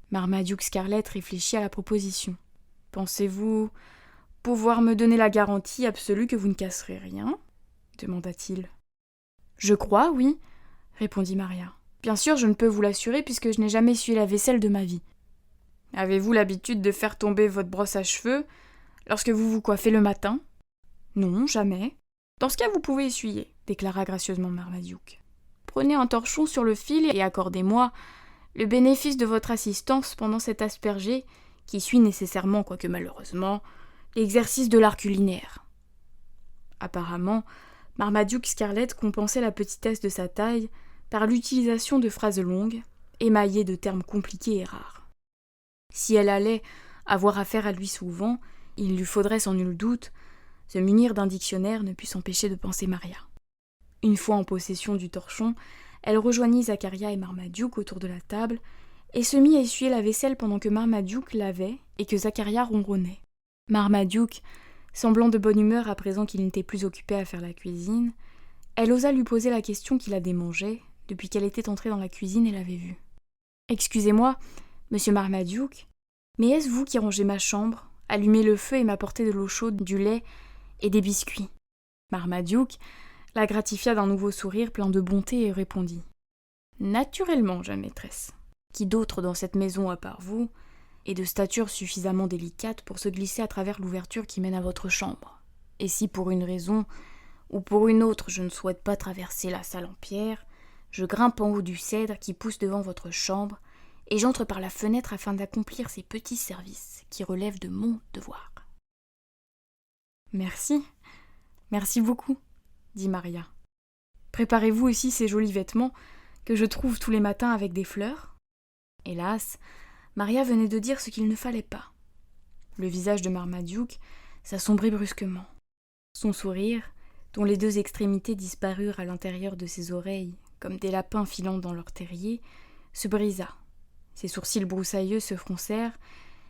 Marmaduke Scarlett réfléchit à la proposition. « Pensez-vous pouvoir me donner la garantie absolue que vous ne casserez rien ?» demanda-t-il. « Je crois, oui, » répondit Maria. « Bien sûr, je ne peux vous l'assurer puisque je n'ai jamais essuyé la vaisselle de ma vie. » « Avez-vous l'habitude de faire tomber votre brosse à cheveux lorsque vous vous coiffez le matin ?»« Non, jamais. »« Dans ce cas, vous pouvez essuyer, » déclara gracieusement Marmaduke. « Prenez un torchon sur le fil et accordez-moi le bénéfice de votre assistance pendant cet aspergé qui suit nécessairement, quoique malheureusement, l'exercice de l'art culinaire. » Apparemment, Marmaduke Scarlett compensait la petitesse de sa taille par l'utilisation de phrases longues, émaillées de termes compliqués et rares. Si elle allait avoir affaire à lui souvent, il lui faudrait sans nul doute se munir d'un dictionnaire, ne put s'empêcher de penser Maria. Une fois en possession du torchon, elle rejoignit Zacharia et Marmaduke autour de la table et se mit à essuyer la vaisselle pendant que Marmaduke lavait et que Zacharia ronronnait. Marmaduke, semblant de bonne humeur à présent qu'il n'était plus occupé à faire la cuisine, elle osa lui poser la question qui la démangeait depuis qu'elle était entrée dans la cuisine et l'avait vue. « Excusez-moi, monsieur Marmaduke, mais est-ce vous qui rangez ma chambre, allumez le feu et m'apportez de l'eau chaude, du lait et des biscuits ?» Marmaduke la gratifia d'un nouveau sourire plein de bonté et répondit « Naturellement, jeune maîtresse. Qui d'autre dans cette maison à part vous est de stature suffisamment délicate pour se glisser à travers l'ouverture qui mène à votre chambre. Et si pour une raison ou pour une autre je ne souhaite pas traverser la salle en pierre, je grimpe en haut du cèdre qui pousse devant votre chambre et j'entre par la fenêtre afin d'accomplir ces petits services qui relèvent de mon devoir. » « Merci, merci beaucoup, » dit Maria. « Préparez-vous aussi ces jolis vêtements que je trouve tous les matins avec des fleurs ?» Hélas, Maria venait de dire ce qu'il ne fallait pas. Le visage de Marmaduke s'assombrit brusquement. Son sourire, dont les deux extrémités disparurent à l'intérieur de ses oreilles comme des lapins filant dans leur terrier, se brisa. Ses sourcils broussailleux se froncèrent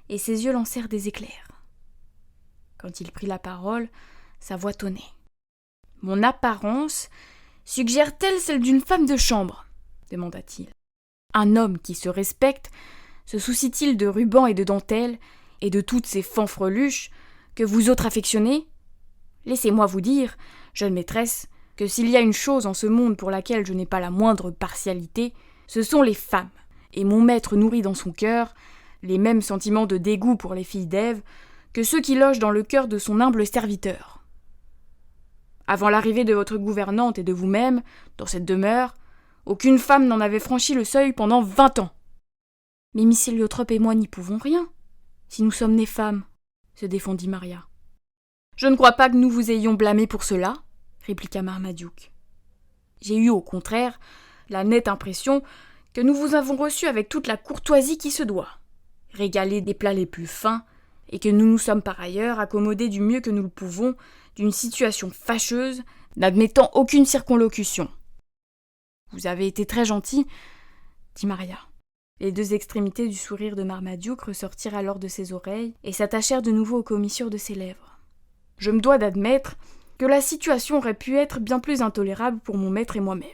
et ses yeux lancèrent des éclairs. Quand il prit la parole, sa voix tonnait. « Mon apparence suggère-t-elle celle d'une femme de chambre ?» demanda-t-il. « Un homme qui se respecte se soucie-t-il de rubans et de dentelles et de toutes ces fanfreluches que vous autres affectionnez ? Laissez-moi vous dire, jeune maîtresse, que s'il y a une chose en ce monde pour laquelle je n'ai pas la moindre partialité, ce sont les femmes. Et mon maître nourrit dans son cœur les mêmes sentiments de dégoût pour les filles d'Ève que ceux qui logent dans le cœur de son humble serviteur. Avant l'arrivée de votre gouvernante et de vous-même, dans cette demeure, aucune femme n'en avait franchi le seuil pendant 20 ans. Mais Miss Héliotrope et moi n'y pouvons rien, si nous sommes nées femmes, se défendit Maria. Je ne crois pas que nous vous ayons blâmé pour cela, répliqua Marmaduke. J'ai eu au contraire la nette impression que nous vous avons reçu avec toute la courtoisie qui se doit, régalés des plats les plus fins, et que nous nous sommes par ailleurs accommodés du mieux que nous le pouvons d'une situation fâcheuse n'admettant aucune circonlocution. Vous avez été très gentil, dit Maria. Les deux extrémités du sourire de Marmaduke ressortirent alors de ses oreilles et s'attachèrent de nouveau aux commissures de ses lèvres. Je me dois d'admettre que la situation aurait pu être bien plus intolérable pour mon maître et moi-même,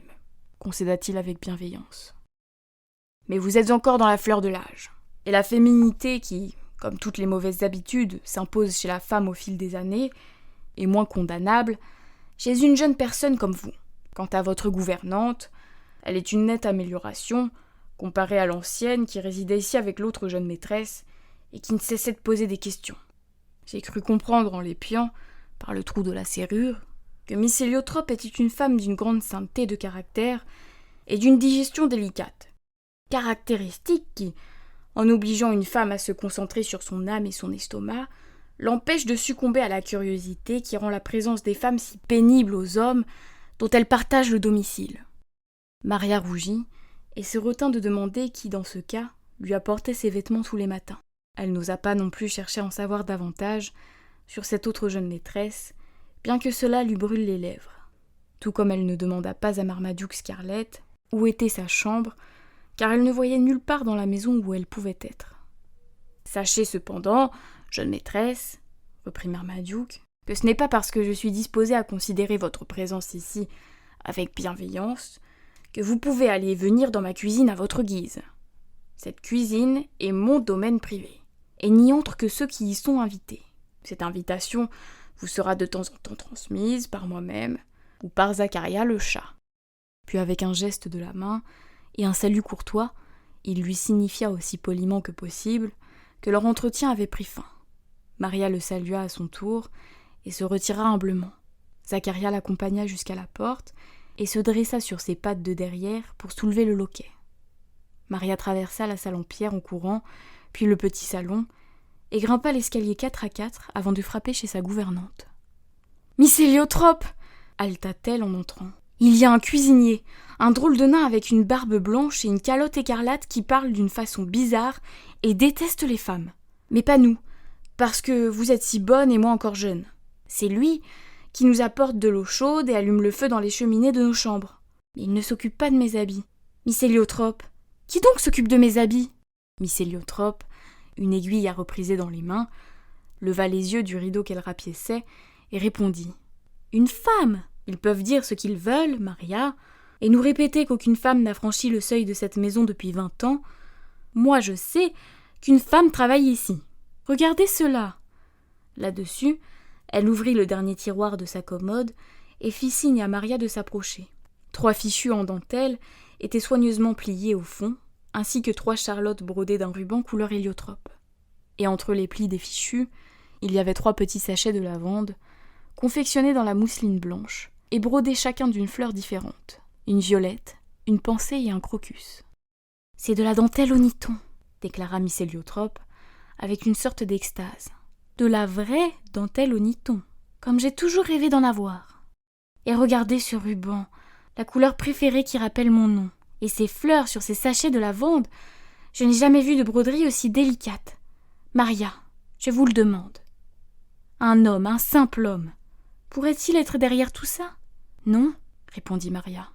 concéda-t-il avec bienveillance. Mais vous êtes encore dans la fleur de l'âge, et la féminité qui, comme toutes les mauvaises habitudes, s'impose chez la femme au fil des années, est moins condamnable chez une jeune personne comme vous. Quant à votre gouvernante, elle est une nette amélioration, comparée à l'ancienne qui résidait ici avec l'autre jeune maîtresse et qui ne cessait de poser des questions. J'ai cru comprendre en l'épiant, par le trou de la serrure, que Miss Héliotrope était une femme d'une grande sainteté de caractère et d'une digestion délicate. Caractéristique qui, en obligeant une femme à se concentrer sur son âme et son estomac, l'empêche de succomber à la curiosité qui rend la présence des femmes si pénible aux hommes dont elles partagent le domicile. Maria rougit et se retint de demander qui, dans ce cas, lui apportait ses vêtements tous les matins. Elle n'osa pas non plus chercher à en savoir davantage sur cette autre jeune maîtresse, bien que cela lui brûle les lèvres. Tout comme elle ne demanda pas à Marmaduke Scarlett où était sa chambre, car elle ne voyait nulle part dans la maison où elle pouvait être. Sachez cependant, jeune maîtresse, reprit Marmaduke, que ce n'est pas parce que je suis disposée à considérer votre présence ici avec bienveillance que vous pouvez aller et venir dans ma cuisine à votre guise. Cette cuisine est mon domaine privé, et n'y entrent que ceux qui y sont invités. Cette invitation vous sera de temps en temps transmise par moi-même ou par Zacharia le chat. Puis avec un geste de la main et un salut courtois, il lui signifia aussi poliment que possible que leur entretien avait pris fin. Maria le salua à son tour et se retira humblement. Zacharia l'accompagna jusqu'à la porte et se dressa sur ses pattes de derrière pour soulever le loquet. Maria traversa la salle en pierre en courant, puis le petit salon, et grimpa l'escalier 4 à 4 avant de frapper chez sa gouvernante. « Miss Héliotrope !» haleta-t-elle en entrant. « Il y a un cuisinier, un drôle de nain avec une barbe blanche et une calotte écarlate qui parle d'une façon bizarre et déteste les femmes. Mais pas nous, parce que vous êtes si bonne et moi encore jeune. C'est lui qui nous apporte de l'eau chaude et allume le feu dans les cheminées de nos chambres. Mais il ne s'occupe pas de mes habits. Miss Héliotrope, qui donc s'occupe de mes habits ?» Miss Héliotrope, une aiguille à repriser dans les mains, leva les yeux du rideau qu'elle rapiéçait et répondit « Une femme ! Ils peuvent dire ce qu'ils veulent, Maria, et nous répéter qu'aucune femme n'a franchi le seuil de cette maison depuis 20 ans. Moi, je sais qu'une femme travaille ici. Regardez cela !» Là-dessus, elle ouvrit le dernier tiroir de sa commode et fit signe à Maria de s'approcher. 3 fichus en dentelle étaient soigneusement pliés au fond, ainsi que 3 charlottes brodées d'un ruban couleur héliotrope. Et entre les plis des fichus, il y avait 3 petits sachets de lavande, confectionnés dans la mousseline blanche, et brodés chacun d'une fleur différente, une violette, une pensée et un crocus. « C'est de la dentelle au niton », déclara Miss Héliotrope, avec une sorte d'extase. « De la vraie dentelle au niton, comme j'ai toujours rêvé d'en avoir. Et regardez ce ruban, la couleur préférée qui rappelle mon nom. Et ces fleurs sur ces sachets de lavande, je n'ai jamais vu de broderie aussi délicate. Maria, je vous le demande. Un homme, un simple homme, pourrait-il être derrière tout ça ? Non, répondit Maria.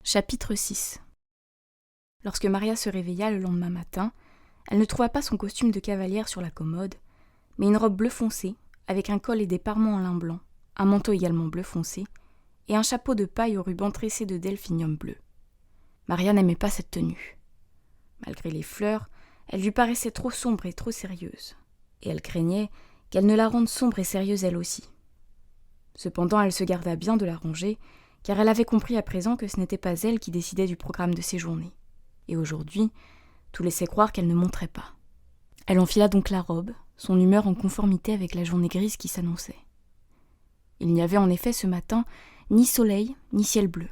Chapitre 6. Lorsque Maria se réveilla le lendemain matin, elle ne trouva pas son costume de cavalière sur la commode, mais une robe bleu foncé, avec un col et des parements en lin blanc, un manteau également bleu foncé, et un chapeau de paille au ruban tressé de delphinium bleu. Maria n'aimait pas cette tenue. Malgré les fleurs, elle lui paraissait trop sombre et trop sérieuse, et elle craignait qu'elle ne la rende sombre et sérieuse elle aussi. Cependant, elle se garda bien de la ranger, car elle avait compris à présent que ce n'était pas elle qui décidait du programme de ses journées. Et aujourd'hui, tout laissait croire qu'elle ne monterait pas. Elle enfila donc la robe, son humeur en conformité avec la journée grise qui s'annonçait. Il n'y avait en effet ce matin ni soleil ni ciel bleu.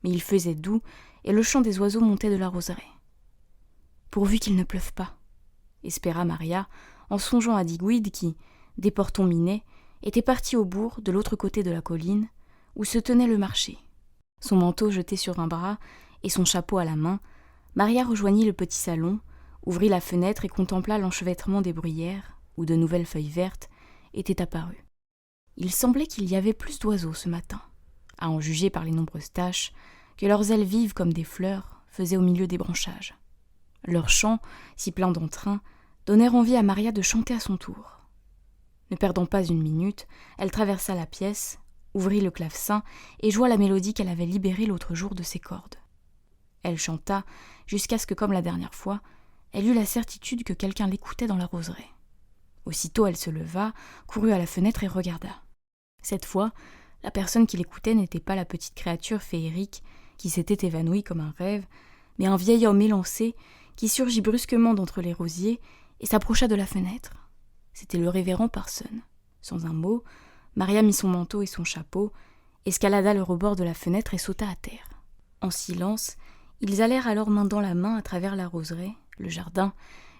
Mais il faisait doux et le chant des oiseaux montait de la roseraie. Pourvu qu'il ne pleuve pas, espéra Maria, en songeant à Digweed qui, déportant Minet, était parti au bourg de l'autre côté de la colline, où se tenait le marché. Son manteau jeté sur un bras et son chapeau à la main, Maria rejoignit le petit salon, ouvrit la fenêtre et contempla l'enchevêtrement des bruyères, où de nouvelles feuilles vertes étaient apparues. Il semblait qu'il y avait plus d'oiseaux ce matin, à en juger par les nombreuses taches que leurs ailes vives comme des fleurs faisaient au milieu des branchages. Leurs chants, si pleins d'entrain, donnèrent envie à Maria de chanter à son tour. Ne perdant pas une minute, elle traversa la pièce, ouvrit le clavecin et joua la mélodie qu'elle avait libérée l'autre jour de ses cordes. Elle chanta jusqu'à ce que, comme la dernière fois, elle eut la certitude que quelqu'un l'écoutait dans la roseraie. Aussitôt elle se leva, courut à la fenêtre et regarda. Cette fois, la personne qui l'écoutait n'était pas la petite créature féerique qui s'était évanouie comme un rêve, mais un vieil homme élancé qui surgit brusquement d'entre les rosiers et s'approcha de la fenêtre. C'était le révérend Parson. Sans un mot, Maria mit son manteau et son chapeau, escalada le rebord de la fenêtre et sauta à terre. En silence, ils allèrent alors main dans la main à travers la roseraie, le jardin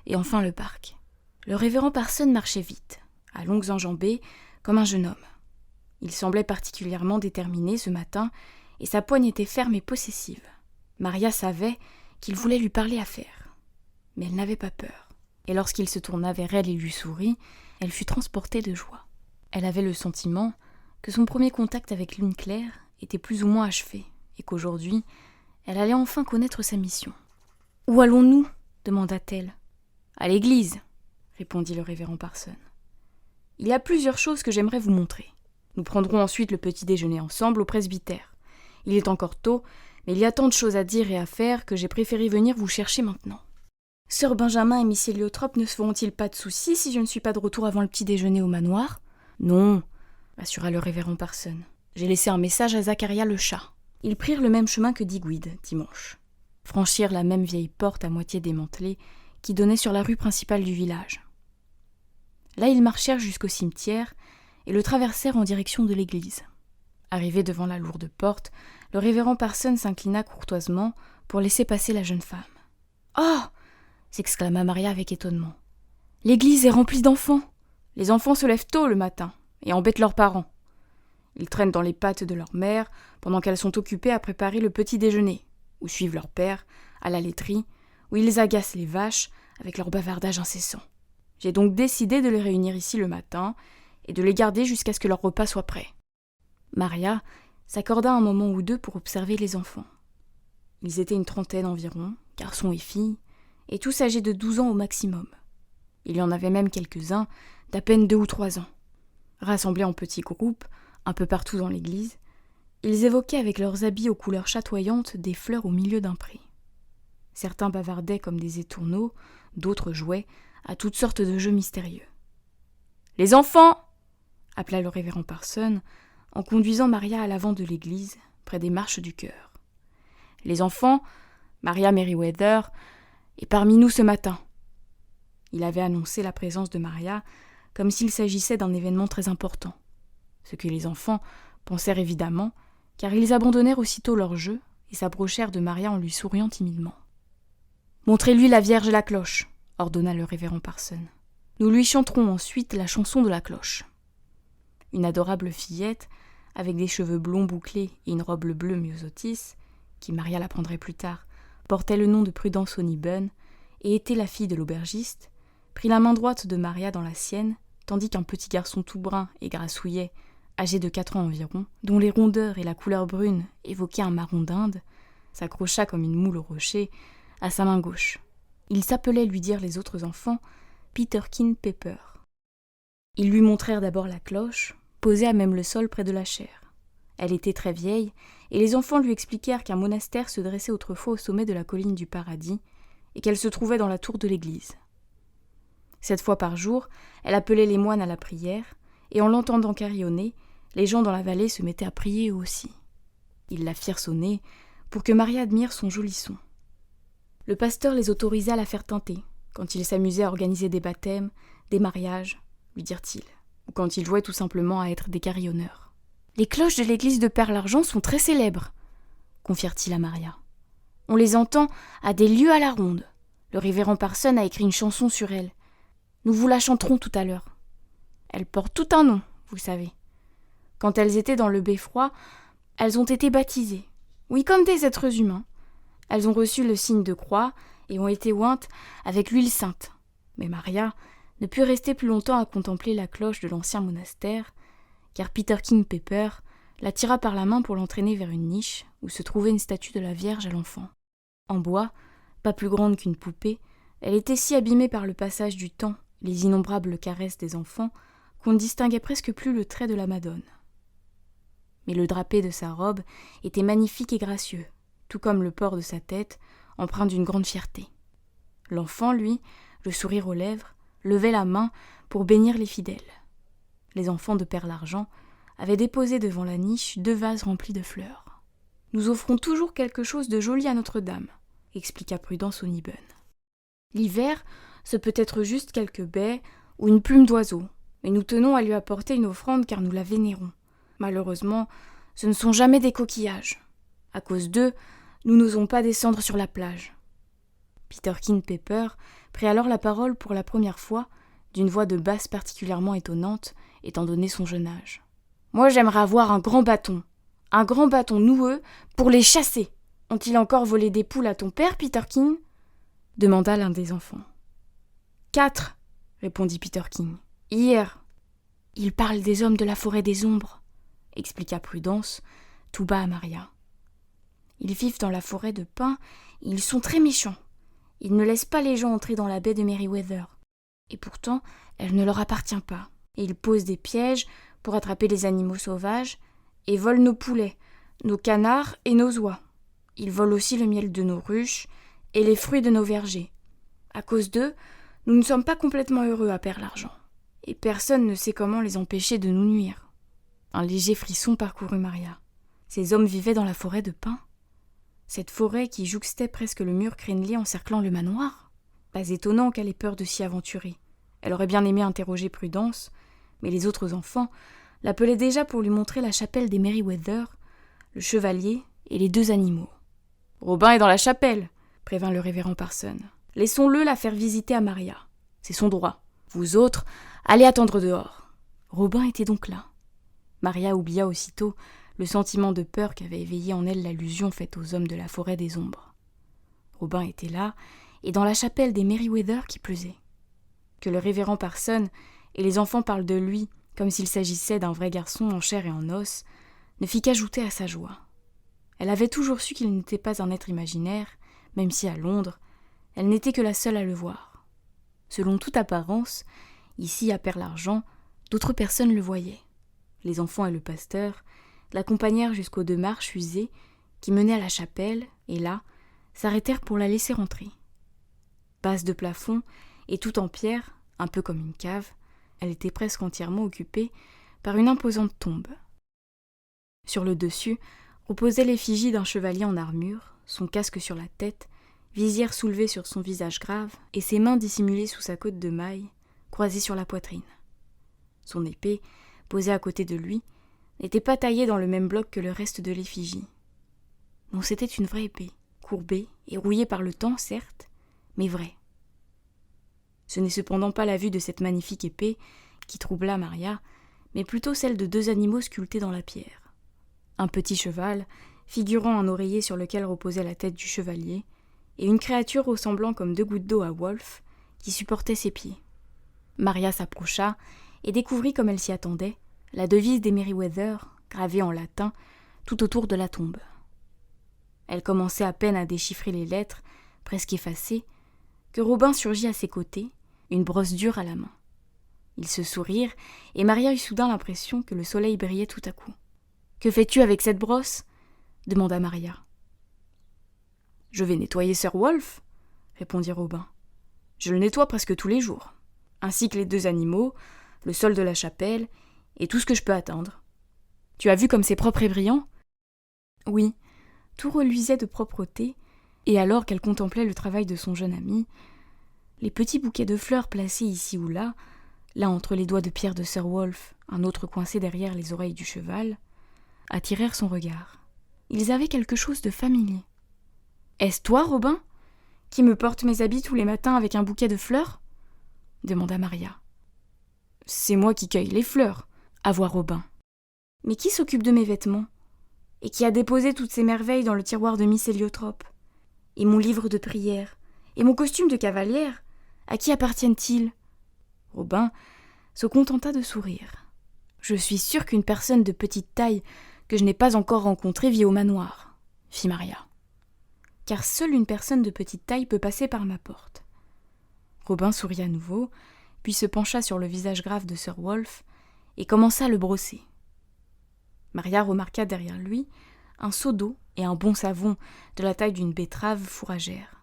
et enfin le parc. Le révérend Parson marchait vite, à longues enjambées, comme un jeune homme. Il semblait particulièrement déterminé ce matin, et sa poigne était ferme et possessive. Maria savait qu'il voulait lui parler affaire, mais elle n'avait pas peur. Et lorsqu'il se tourna vers elle et lui sourit, elle fut transportée de joie. Elle avait le sentiment que son premier contact avec Lune Claire était plus ou moins achevé, et qu'aujourd'hui, elle allait enfin connaître sa mission. « Où allons-nous » demanda-t-elle. « À l'église » répondit le révérend Parson. « Il y a plusieurs choses que j'aimerais vous montrer. Nous prendrons ensuite le petit déjeuner ensemble au presbytère. Il est encore tôt, mais il y a tant de choses à dire et à faire que j'ai préféré venir vous chercher maintenant. Sœur Benjamin et Miss Héliotrope ne se feront-ils pas de soucis si je ne suis pas de retour avant le petit déjeuner au manoir ? Non, assura le révérend Parson. J'ai laissé un message à Zacharia le chat. Ils prirent le même chemin que Digweed, dimanche. Franchirent la même vieille porte à moitié démantelée qui donnait sur la rue principale du village. Là, ils marchèrent jusqu'au cimetière et le traversèrent en direction de l'église. Arrivé devant la lourde porte, le révérend Parson s'inclina courtoisement pour laisser passer la jeune femme. « Oh !» s'exclama Maria avec étonnement. « L'église est remplie d'enfants. Les enfants se lèvent tôt le matin et embêtent leurs parents. Ils traînent dans les pattes de leur mère pendant qu'elles sont occupées à préparer le petit déjeuner, ou suivent leur père à la laiterie, où ils agacent les vaches avec leur bavardage incessant. J'ai donc décidé de les réunir ici le matin et de les garder jusqu'à ce que leur repas soit prêt. » Maria s'accorda un moment ou deux pour observer les enfants. Ils étaient une trentaine environ, garçons et filles, et tous âgés de 12 ans au maximum. Il y en avait même quelques-uns d'à peine 2 ou 3 ans. Rassemblés en petits groupes, un peu partout dans l'église, ils évoquaient avec leurs habits aux couleurs chatoyantes des fleurs au milieu d'un pré. Certains bavardaient comme des étourneaux, d'autres jouaient à toutes sortes de jeux mystérieux. « Les enfants !» appela le révérend Parson, en conduisant Maria à l'avant de l'église, près des marches du chœur. « Les enfants, Maria Merriweather est parmi nous ce matin. » Il avait annoncé la présence de Maria comme s'il s'agissait d'un événement très important, ce que les enfants pensèrent évidemment, car ils abandonnèrent aussitôt leur jeu et s'approchèrent de Maria en lui souriant timidement. « Montrez-lui la Vierge et la cloche » ordonna le révérend Parson. « Nous lui chanterons ensuite la chanson de la cloche. » Une adorable fillette, avec des cheveux blonds bouclés et une robe bleue myosotis, qui Maria l'apprendrait plus tard, portait le nom de Prudence Honeyburn et était la fille de l'aubergiste, prit la main droite de Maria dans la sienne, tandis qu'un petit garçon tout brun et grassouillet, âgé de 4 ans environ, dont les rondeurs et la couleur brune évoquaient un marron d'Inde, s'accrocha comme une moule au rocher à sa main gauche. Il s'appelait, lui dirent les autres enfants, Peterkin Pepper. Ils lui montrèrent d'abord la cloche, posée à même le sol près de la chaire. Elle était très vieille, et les enfants lui expliquèrent qu'un monastère se dressait autrefois au sommet de la colline du Paradis, et qu'elle se trouvait dans la tour de l'église. 7 fois par jour, elle appelait les moines à la prière, et en l'entendant carillonner, les gens dans la vallée se mettaient à prier eux aussi. Ils la firent sonner pour que Maria admire son joli son. Le pasteur les autorisa à la faire tinter, quand ils s'amusaient à organiser des baptêmes, des mariages, lui dirent-ils, ou quand ils jouaient tout simplement à être des carillonneurs. « Les cloches de l'église de Père-l'Argent sont très célèbres, » confirent-ils à Maria. « On les entend à des lieues à la ronde. Le révérend Parson a écrit une chanson sur elles. Nous vous la chanterons tout à l'heure. Elles portent tout un nom, vous savez. Quand elles étaient dans le beffroi, elles ont été baptisées. Oui, comme des êtres humains. Elles ont reçu le signe de croix et ont été ointes avec l'huile sainte. Mais Maria ne put rester plus longtemps à contempler la cloche de l'ancien monastère, car Peter King Pepper la tira par la main pour l'entraîner vers une niche où se trouvait une statue de la Vierge à l'enfant. En bois, pas plus grande qu'une poupée, elle était si abîmée par le passage du temps, les innombrables caresses des enfants, qu'on ne distinguait presque plus le trait de la Madone. Mais le drapé de sa robe était magnifique et gracieux, tout comme le port de sa tête, empreint d'une grande fierté. L'enfant, lui, le sourire aux lèvres, levait la main pour bénir les fidèles. Les enfants de Père l'Argent avaient déposé devant la niche 2 vases remplis de fleurs. « Nous offrons toujours quelque chose de joli à Notre-Dame, » expliqua Prudence au Nibbon. « L'hiver, ce peut être juste quelques baies ou une plume d'oiseau, mais nous tenons à lui apporter une offrande car nous la vénérons. Malheureusement, ce ne sont jamais des coquillages. À cause d'eux, nous n'osons pas descendre sur la plage. » Peter King Pepper prit alors la parole pour la première fois, d'une voix de basse particulièrement étonnante, étant donné son jeune âge. « Moi, j'aimerais avoir un grand bâton noueux pour les chasser. Ont-ils encore volé des poules à ton père, Peter King ?» demanda l'un des enfants. « 4, répondit Peter King. « Hier. »« Ils parlent des hommes de la forêt des ombres, » expliqua Prudence, tout bas à Maria. « Ils vivent dans la forêt de pins et ils sont très méchants. Ils ne laissent pas les gens entrer dans la baie de Merryweather. Et pourtant, elle ne leur appartient pas. Et ils posent des pièges pour attraper les animaux sauvages et volent nos poulets, nos canards et nos oies. Ils volent aussi le miel de nos ruches et les fruits de nos vergers. À cause d'eux, nous ne sommes pas complètement heureux à Père l'Argent. Et personne ne sait comment les empêcher de nous nuire. » Un léger frisson parcourut Maria. Ces hommes vivaient dans la forêt de pins. Cette forêt qui jouxtait presque le mur crénelé encerclant le manoir. Pas étonnant qu'elle ait peur de s'y aventurer. Elle aurait bien aimé interroger Prudence, mais les autres enfants l'appelaient déjà pour lui montrer la chapelle des Merryweather, le chevalier et les 2 animaux. « Robin est dans la chapelle !» prévint le révérend Parson. « Laissons-le la faire visiter à Maria. C'est son droit. Vous autres, allez attendre dehors. » Robin était donc là. Maria oublia aussitôt le sentiment de peur qu'avait éveillé en elle l'allusion faite aux hommes de la forêt des ombres. Robin était là, et dans la chapelle des Merryweather qui pleusait. Que le révérend Parson et les enfants parlent de lui comme s'il s'agissait d'un vrai garçon en chair et en os, ne fit qu'ajouter à sa joie. Elle avait toujours su qu'il n'était pas un être imaginaire, même si à Londres, elle n'était que la seule à le voir. Selon toute apparence, ici à Père l'Argent, d'autres personnes le voyaient. Les enfants et le pasteur l'accompagnèrent jusqu'aux 2 marches usées qui menaient à la chapelle, et là, s'arrêtèrent pour la laisser entrer. Basse de plafond, et tout en pierre, un peu comme une cave, elle était presque entièrement occupée par une imposante tombe. Sur le dessus reposait l'effigie d'un chevalier en armure, son casque sur la tête, visière soulevée sur son visage grave, et ses mains dissimulées sous sa cotte de maille, croisée sur la poitrine. Son épée, posée à côté de lui, n'était pas taillée dans le même bloc que le reste de l'effigie. Non, c'était une vraie épée, courbée et rouillée par le temps, certes, mais vraie. Ce n'est cependant pas la vue de cette magnifique épée qui troubla Maria, mais plutôt celle de 2 animaux sculptés dans la pierre. Un petit cheval, figurant un oreiller sur lequel reposait la tête du chevalier, et une créature ressemblant comme 2 gouttes d'eau à Wolfe, qui supportait ses pieds. Maria s'approcha et découvrit, comme elle s'y attendait, la devise des Merryweather, gravée en latin, tout autour de la tombe. Elle commençait à peine à déchiffrer les lettres, presque effacées, que Robin surgit à ses côtés, une brosse dure à la main. Ils se sourirent, et Maria eut soudain l'impression que le soleil brillait tout à coup. « Que fais-tu avec cette brosse » demanda Maria. « Je vais nettoyer Sir Wolfe, » répondit Robin. « Je le nettoie presque tous les jours, ainsi que les 2 animaux, le sol de la chapelle, et tout ce que je peux atteindre. Tu as vu comme c'est propre et brillant » Oui, tout reluisait de propreté, et alors qu'elle contemplait le travail de son jeune ami, les petits bouquets de fleurs placés ici ou là, l'un entre les doigts de pierre de Sir Wolfe, un autre coincé derrière les oreilles du cheval, attirèrent son regard. Ils avaient quelque chose de familier. « Est-ce toi, Robin, qui me porte mes habits tous les matins avec un bouquet de fleurs ?» demanda Maria. « C'est moi qui cueille les fleurs, » avoua Robin. « Mais qui s'occupe de mes vêtements ? Et qui a déposé toutes ces merveilles dans le tiroir de Miss Héliotrope ? Et mon livre de prière ? Et mon costume de cavalière, à qui appartiennent-ils ? Robin se contenta de sourire. Je suis sûre qu'une personne de petite taille que je n'ai pas encore rencontrée vit au manoir, fit Maria. Car seule une personne de petite taille peut passer par ma porte. Robin sourit à nouveau, puis se pencha sur le visage grave de Sir Wolf et commença à le brosser. Maria remarqua derrière lui un seau d'eau et un bon savon de la taille d'une betterave fourragère.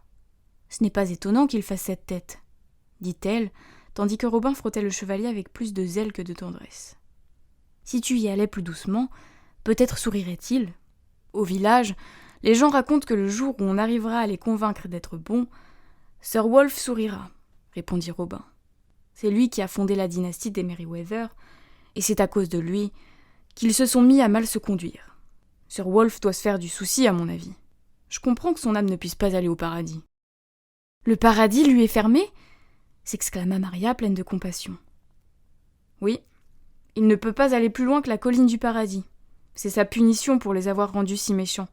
« Ce n'est pas étonnant qu'il fasse cette tête, » dit-elle, tandis que Robin frottait le chevalier avec plus de zèle que de tendresse. « Si tu y allais plus doucement, peut-être sourirait-il. Au village, les gens racontent que le jour où on arrivera à les convaincre d'être bons, Sir Wolf sourira, » répondit Robin. « C'est lui qui a fondé la dynastie des Merryweather, et c'est à cause de lui qu'ils se sont mis à mal se conduire. Sir Wolf doit se faire du souci, à mon avis. Je comprends que son âme ne puisse pas aller au paradis. »« Le paradis lui est fermé ?» s'exclama Maria, pleine de compassion. « Oui, il ne peut pas aller plus loin que la colline du paradis. C'est sa punition pour les avoir rendus si méchants.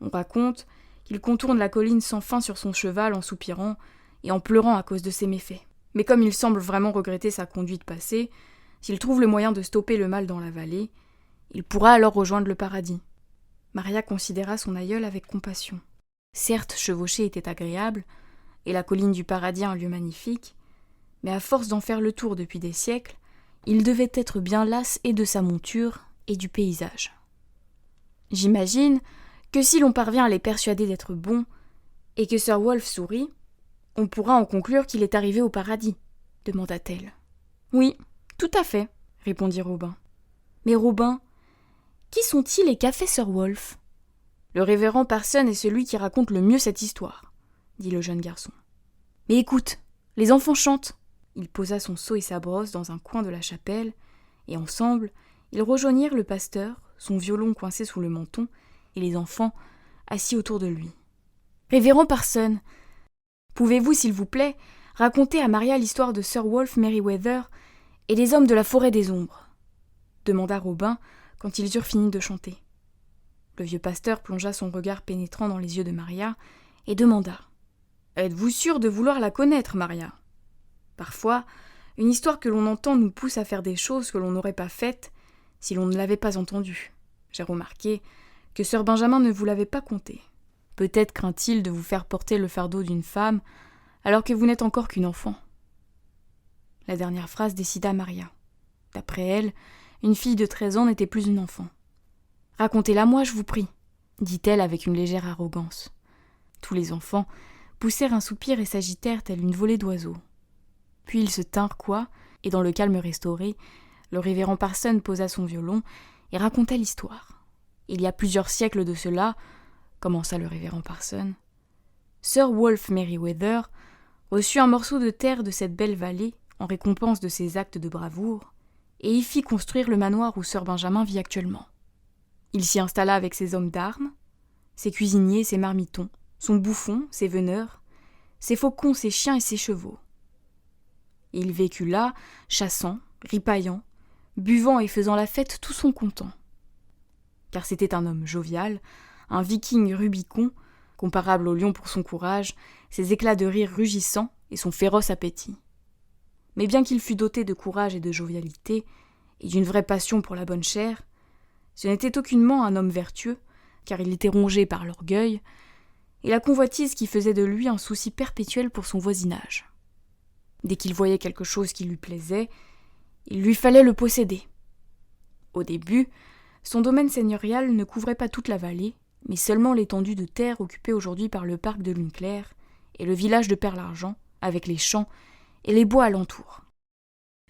On raconte qu'il contourne la colline sans fin sur son cheval en soupirant et en pleurant à cause de ses méfaits. Mais comme il semble vraiment regretter sa conduite passée, s'il trouve le moyen de stopper le mal dans la vallée, il pourra alors rejoindre le paradis. » Maria considéra son aïeul avec compassion. Certes, chevaucher était agréable, et la colline du paradis un lieu magnifique, mais à force d'en faire le tour depuis des siècles, il devait être bien las et de sa monture et du paysage. « J'imagine que si l'on parvient à les persuader d'être bons, et que Sir Wolf sourit, on pourra en conclure qu'il est arrivé au paradis, » demanda-t-elle. « Oui, tout à fait, » répondit Robin. « Mais Robin, qui sont-ils et qu'a fait Sir Wolf ? » « Le révérend Parson est celui qui raconte le mieux cette histoire, » dit le jeune garçon. « Mais écoute, les enfants chantent !» Il posa son seau et sa brosse dans un coin de la chapelle, et ensemble, ils rejoignirent le pasteur, son violon coincé sous le menton, et les enfants assis autour de lui. « Révérend Parson, pouvez-vous, s'il vous plaît, raconter à Maria l'histoire de Sir Wolf Merryweather et des hommes de la forêt des ombres ?» demanda Robin quand ils eurent fini de chanter. Le vieux pasteur plongea son regard pénétrant dans les yeux de Maria et demanda « Êtes-vous sûre de vouloir la connaître, Maria ? Parfois, une histoire que l'on entend nous pousse à faire des choses que l'on n'aurait pas faites si l'on ne l'avait pas entendue. J'ai remarqué que Sir Benjamin ne vous l'avait pas contée. Peut-être craint-il de vous faire porter le fardeau d'une femme alors que vous n'êtes encore qu'une enfant. » La dernière phrase décida Maria. D'après elle, une fille de 13 ans n'était plus une enfant. « Racontez-la moi, je vous prie, » dit-elle avec une légère arrogance. Tous les enfants poussèrent un soupir et s'agitèrent telle une volée d'oiseaux. Puis ils se tinrent coi, et dans le calme restauré, le révérend Parson posa son violon et raconta l'histoire. Il y a plusieurs siècles de cela, commença le révérend Parson, Sir Wolf Merryweather reçut un morceau de terre de cette belle vallée en récompense de ses actes de bravoure, et y fit construire le manoir où Sir Benjamin vit actuellement. Il s'y installa avec ses hommes d'armes, ses cuisiniers, ses marmitons, son bouffon, ses veneurs, ses faucons, ses chiens et ses chevaux. Et il vécut là, chassant, ripaillant, buvant et faisant la fête tout son content. Car c'était un homme jovial, un viking rubicon, comparable au lion pour son courage, ses éclats de rire rugissants et son féroce appétit. Mais bien qu'il fût doté de courage et de jovialité, et d'une vraie passion pour la bonne chair, ce n'était aucunement un homme vertueux, car il était rongé par l'orgueil, et la convoitise qui faisait de lui un souci perpétuel pour son voisinage. Dès qu'il voyait quelque chose qui lui plaisait, il lui fallait le posséder. Au début, son domaine seigneurial ne couvrait pas toute la vallée, mais seulement l'étendue de terre occupée aujourd'hui par le parc de Lune Claire et le village de Perle-Argent, avec les champs et les bois alentour.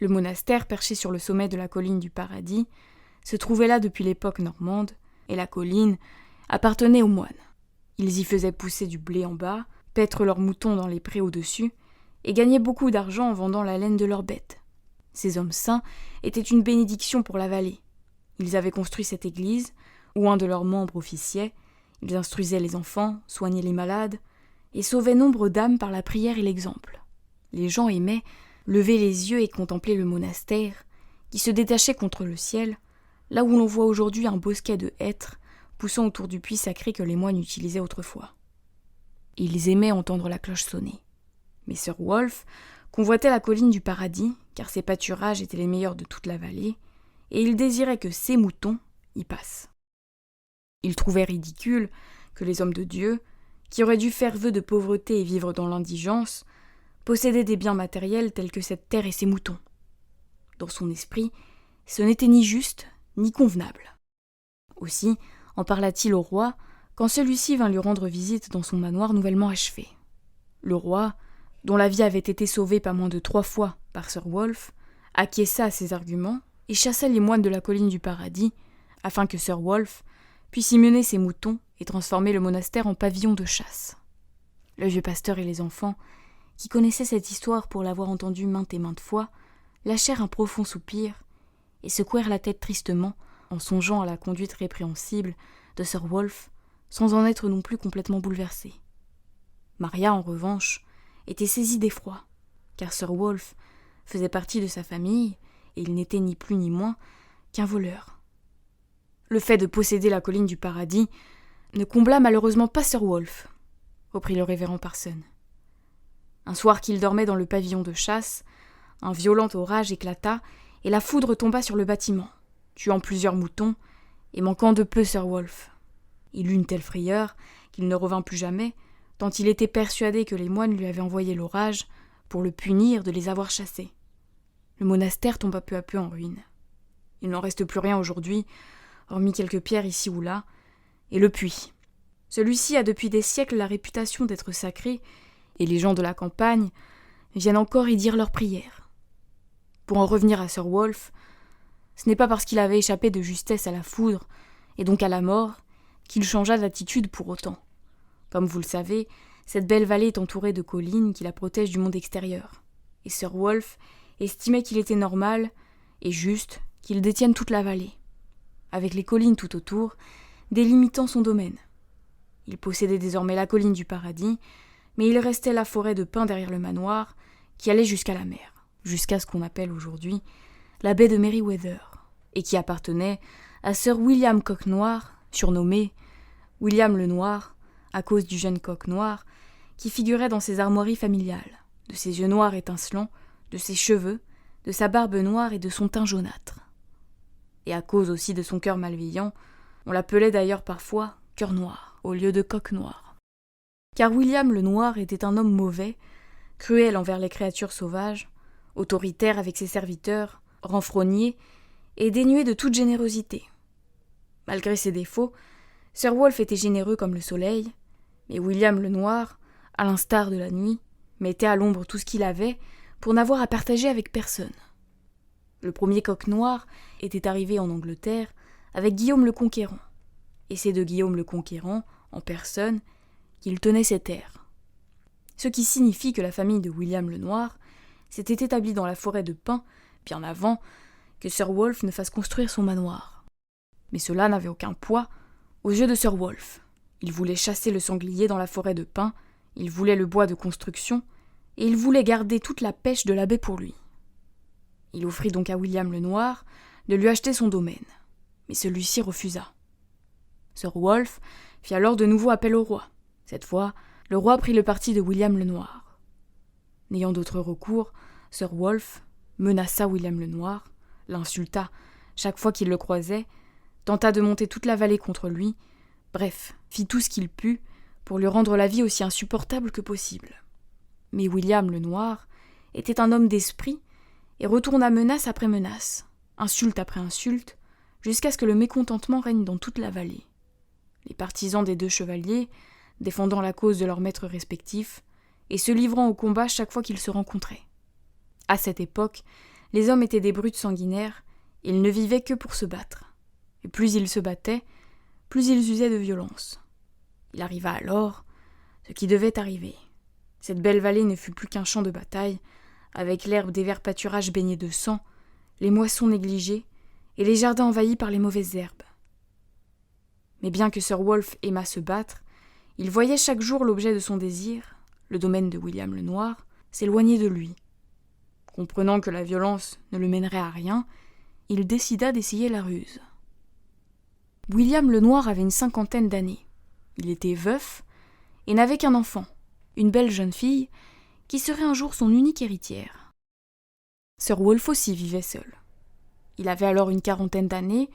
Le monastère, perché sur le sommet de la colline du Paradis, se trouvait là depuis l'époque normande, et la colline appartenait aux moines. Ils y faisaient pousser du blé en bas, paître leurs moutons dans les prés au-dessus, et gagnaient beaucoup d'argent en vendant la laine de leurs bêtes. Ces hommes saints étaient une bénédiction pour la vallée. Ils avaient construit cette église, où un de leurs membres officiait, ils instruisaient les enfants, soignaient les malades, et sauvaient nombre d'âmes par la prière et l'exemple. Les gens aimaient lever les yeux et contempler le monastère, qui se détachait contre le ciel, là où l'on voit aujourd'hui un bosquet de hêtres poussant autour du puits sacré que les moines utilisaient autrefois. et ils aimaient entendre la cloche sonner. Mais Sir Wolf convoitait la colline du paradis, car ses pâturages étaient les meilleurs de toute la vallée, et il désirait que ses moutons y passent. Il trouvait ridicule que les hommes de Dieu, qui auraient dû faire vœu de pauvreté et vivre dans l'indigence, possédaient des biens matériels tels que cette terre et ses moutons. Dans son esprit, ce n'était ni juste ni convenable. Aussi en parla-t-il au roi quand celui-ci vint lui rendre visite dans son manoir nouvellement achevé. Le roi, dont la vie avait été sauvée pas moins de 3 fois par Sir Wolf, acquiesça à ses arguments et chassa les moines de la colline du paradis afin que Sir Wolf puisse y mener ses moutons et transformer le monastère en pavillon de chasse. Le vieux pasteur et les enfants, qui connaissaient cette histoire pour l'avoir entendue maintes et maintes fois, lâchèrent un profond soupir et secouèrent la tête tristement en songeant à la conduite répréhensible de Sir Wolf, sans en être non plus complètement bouleversée. Maria, en revanche, était saisie d'effroi, car Sir Wolf faisait partie de sa famille, et il n'était ni plus ni moins qu'un voleur. Le fait de posséder la colline du paradis ne combla malheureusement pas Sir Wolf, reprit le révérend Parson. Un soir qu'il dormait dans le pavillon de chasse, un violent orage éclata, et la foudre tomba sur le bâtiment, tuant plusieurs moutons, et manquant de peu Sir Wolf. Il eut une telle frayeur qu'il ne revint plus jamais, tant il était persuadé que les moines lui avaient envoyé l'orage pour le punir de les avoir chassés. Le monastère tomba peu à peu en ruine. Il n'en reste plus rien aujourd'hui, hormis quelques pierres ici ou là, et le puits. Celui-ci a depuis des siècles la réputation d'être sacré, et les gens de la campagne viennent encore y dire leurs prières. Pour en revenir à Sir Wolf, ce n'est pas parce qu'il avait échappé de justesse à la foudre, et donc à la mort, qu'il changea d'attitude pour autant. Comme vous le savez, cette belle vallée est entourée de collines qui la protègent du monde extérieur, et Sir Wolf estimait qu'il était normal et juste qu'il détienne toute la vallée, avec les collines tout autour, délimitant son domaine. Il possédait désormais la colline du paradis, mais il restait la forêt de pins derrière le manoir, qui allait jusqu'à la mer, jusqu'à ce qu'on appelle aujourd'hui la baie de Merryweather, et qui appartenait à Sir William Coq-Noir, surnommé William le Noir, à cause du jeune coq noir qui figurait dans ses armoiries familiales, de ses yeux noirs étincelants, de ses cheveux, de sa barbe noire et de son teint jaunâtre. Et à cause aussi de son cœur malveillant, on l'appelait d'ailleurs parfois cœur noir, au lieu de coq noir. Car William le Noir était un homme mauvais, cruel envers les créatures sauvages, autoritaire avec ses serviteurs, renfrogné et dénué de toute générosité. Malgré ses défauts, Sir Wolf était généreux comme le soleil, mais William le Noir, à l'instar de la nuit, mettait à l'ombre tout ce qu'il avait pour n'avoir à partager avec personne. Le premier coq noir était arrivé en Angleterre avec Guillaume le Conquérant, et c'est de Guillaume le Conquérant, en personne, qu'il tenait ses terres. Ce qui signifie que la famille de William le Noir s'était établie dans la forêt de pins bien avant que Sir Wolf ne fasse construire son manoir. Mais cela n'avait aucun poids aux yeux de Sir Wolf. Il voulait chasser le sanglier dans la forêt de pins, il voulait le bois de construction, et il voulait garder toute la pêche de la baie pour lui. Il offrit donc à William le Noir de lui acheter son domaine, mais celui-ci refusa. Sir Wolf fit alors de nouveau appel au roi. Cette fois, le roi prit le parti de William le Noir. N'ayant d'autre recours, Sir Wolf menaça William le Noir, l'insulta chaque fois qu'il le croisait, tenta de monter toute la vallée contre lui, bref, fit tout ce qu'il put pour lui rendre la vie aussi insupportable que possible. Mais William le Noir était un homme d'esprit et retourna menace après menace, insulte après insulte, jusqu'à ce que le mécontentement règne dans toute la vallée. Les partisans des deux chevaliers, défendant la cause de leurs maîtres respectifs, et se livrant au combat chaque fois qu'ils se rencontraient. À cette époque, les hommes étaient des brutes sanguinaires, et ils ne vivaient que pour se battre. Et plus ils se battaient, plus ils usaient de violence. Il arriva alors ce qui devait arriver. Cette belle vallée ne fut plus qu'un champ de bataille, avec l'herbe des verts pâturages baignés de sang, les moissons négligées, et les jardins envahis par les mauvaises herbes. Mais bien que Sir Wolf aimât se battre, il voyait chaque jour l'objet de son désir, le domaine de William le Noir, s'éloigner de lui. Comprenant que la violence ne le mènerait à rien, il décida d'essayer la ruse. William le Noir avait une 50aine d'années. Il était veuf, et n'avait qu'un enfant, une belle jeune fille, qui serait un jour son unique héritière. Sir Wolf aussi vivait seul. Il avait alors une 40aine d'années,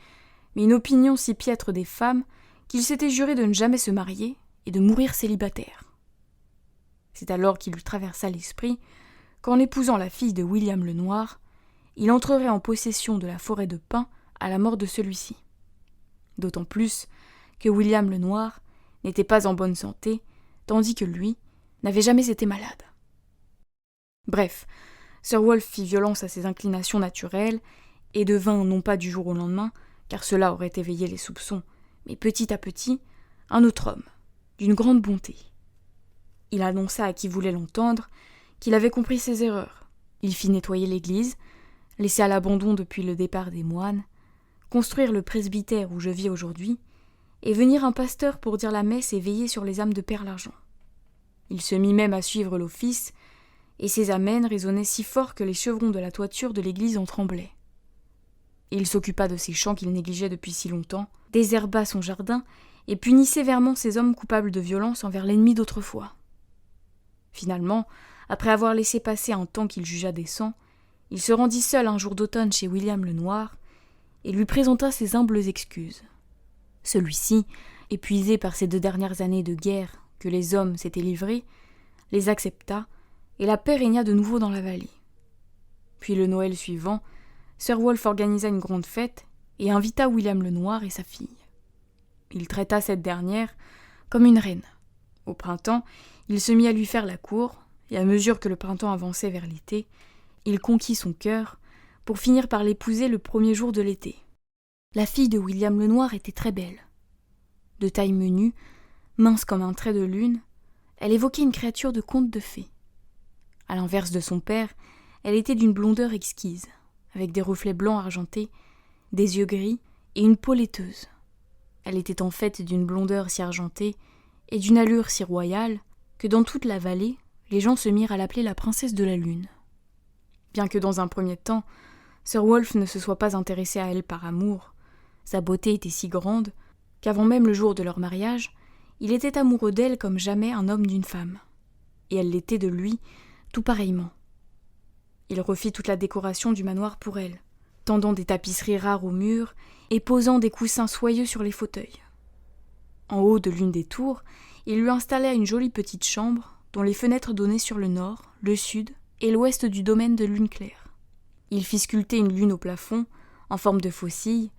mais une opinion si piètre des femmes qu'il s'était juré de ne jamais se marier et de mourir célibataire. C'est alors qu'il lui traversa l'esprit qu'en épousant la fille de William le Noir, il entrerait en possession de la forêt de pins à la mort de celui-ci. D'autant plus que William le Noir n'était pas en bonne santé, tandis que lui n'avait jamais été malade. Bref, Sir Wolf fit violence à ses inclinations naturelles et devint, non pas du jour au lendemain, car cela aurait éveillé les soupçons, mais petit à petit, un autre homme, d'une grande bonté. Il annonça à qui voulait l'entendre qu'il avait compris ses erreurs. Il fit nettoyer l'église, laissée à l'abandon depuis le départ des moines, construire le presbytère où je vis aujourd'hui, et venir un pasteur pour dire la messe et veiller sur les âmes de Père-l'Argent. Il se mit même à suivre l'office, et ses amens résonnaient si fort que les chevrons de la toiture de l'église en tremblaient. Il s'occupa de ces champs qu'il négligeait depuis si longtemps, désherba son jardin, et punit sévèrement ces hommes coupables de violence envers l'ennemi d'autrefois. Finalement, après avoir laissé passer un temps qu'il jugea décent, il se rendit seul un jour d'automne chez William le Noir et lui présenta ses humbles excuses. Celui-ci, épuisé par ces 2 dernières années de guerre que les hommes s'étaient livrés, les accepta et la paix régna de nouveau dans la vallée. Puis le Noël suivant, Sir Wolf organisa une grande fête et invita William le Noir et sa fille. Il traita cette dernière comme une reine. Au printemps, il se mit à lui faire la cour, et à mesure que le printemps avançait vers l'été, il conquit son cœur pour finir par l'épouser le premier jour de l'été. La fille de William le Noir était très belle. De taille menue, mince comme un trait de lune, elle évoquait une créature de conte de fées. À l'inverse de son père, elle était d'une blondeur exquise, avec des reflets blancs argentés, des yeux gris et une peau laiteuse. Elle était en fait d'une blondeur si argentée et d'une allure si royale que dans toute la vallée, les gens se mirent à l'appeler la princesse de la lune. Bien que dans un premier temps, Sir Wolf ne se soit pas intéressé à elle par amour, sa beauté était si grande qu'avant même le jour de leur mariage, il était amoureux d'elle comme jamais un homme d'une femme, et elle l'était de lui tout pareillement. Il refit toute la décoration du manoir pour elle, tendant des tapisseries rares aux murs et posant des coussins soyeux sur les fauteuils. En haut de l'une des tours, il lui installa une jolie petite chambre dont les fenêtres donnaient sur le nord, le sud et l'ouest du domaine de Lune Claire. Il fit sculpter une lune au plafond, en forme de faucille,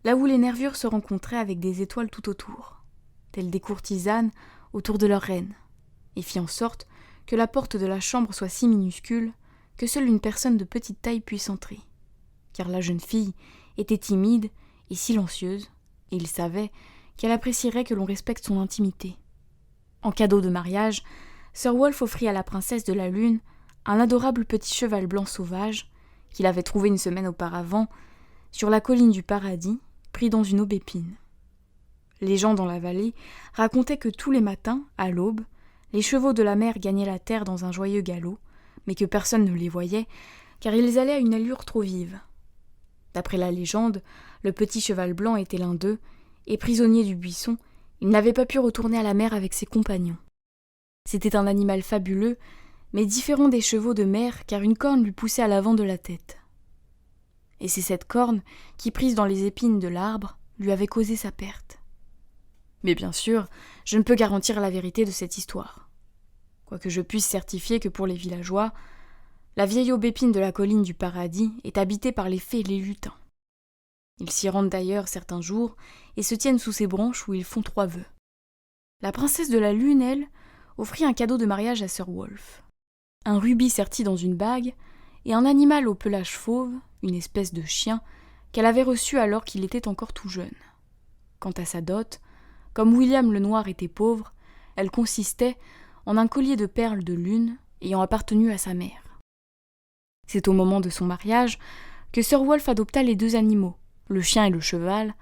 là où les nervures se rencontraient avec des étoiles tout autour, telles des courtisanes autour de leur reine, et fit en sorte que la porte de la chambre soit si minuscule que seule une personne de petite taille puisse entrer, car la jeune fille était timide et silencieuse, et il savait qu'elle apprécierait que l'on respecte son intimité. En cadeau de mariage, Sir Wolf offrit à la princesse de la Lune un adorable petit cheval blanc sauvage qu'il avait trouvé une semaine auparavant sur la colline du Paradis, pris dans une aubépine. Les gens dans la vallée racontaient que tous les matins, à l'aube, les chevaux de la mer gagnaient la terre dans un joyeux galop, mais que personne ne les voyait, car ils allaient à une allure trop vive. D'après la légende, le petit cheval blanc était l'un d'eux, et prisonnier du buisson, il n'avait pas pu retourner à la mer avec ses compagnons. C'était un animal fabuleux, mais différent des chevaux de mer, car une corne lui poussait à l'avant de la tête. Et c'est cette corne qui, prise dans les épines de l'arbre, lui avait causé sa perte. Mais bien sûr, je ne peux garantir la vérité de cette histoire. Quoique je puisse certifier que pour les villageois, la vieille aubépine de la colline du Paradis est habitée par les fées et les lutins. Ils s'y rendent d'ailleurs certains jours et se tiennent sous ses branches où ils font 3 vœux. La princesse de la Lune, elle, offrit un cadeau de mariage à Sir Wolf. Un rubis serti dans une bague et un animal au pelage fauve, une espèce de chien, qu'elle avait reçu alors qu'il était encore tout jeune. Quant à sa dot, comme William le Noir était pauvre, elle consistait en un collier de perles de lune ayant appartenu à sa mère. C'est au moment de son mariage que Sir Wolf adopta les 2 animaux, le chien et le cheval,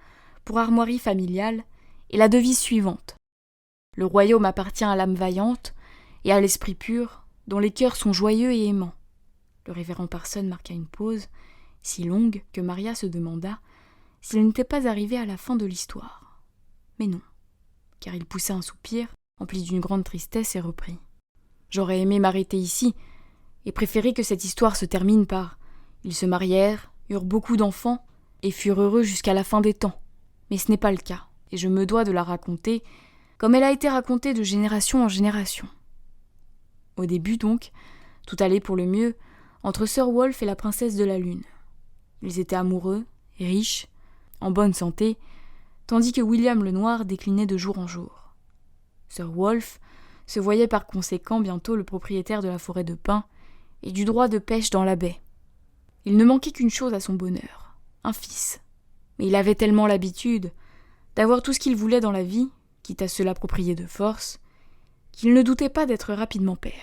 pour armoirie familiale, et la devise suivante. Le royaume appartient à l'âme vaillante et à l'esprit pur, dont les cœurs sont joyeux et aimants. Le révérend Parson marqua une pause, si longue que Maria se demanda s'il n'était pas arrivé à la fin de l'histoire. Mais non, car il poussa un soupir empli d'une grande tristesse, et reprit. J'aurais aimé m'arrêter ici, et préféré que cette histoire se termine par « Ils se marièrent, eurent beaucoup d'enfants, et furent heureux jusqu'à la fin des temps. » Mais ce n'est pas le cas, et je me dois de la raconter, comme elle a été racontée de génération en génération. Au début donc, tout allait pour le mieux entre Sir Wolf et la princesse de la Lune. Ils étaient amoureux, riches, en bonne santé, tandis que William le Noir déclinait de jour en jour. Sir Wolf se voyait par conséquent bientôt le propriétaire de la forêt de pins et du droit de pêche dans la baie. Il ne manquait qu'une chose à son bonheur, un fils. Mais il avait tellement l'habitude d'avoir tout ce qu'il voulait dans la vie, quitte à se l'approprier de force, qu'il ne doutait pas d'être rapidement père.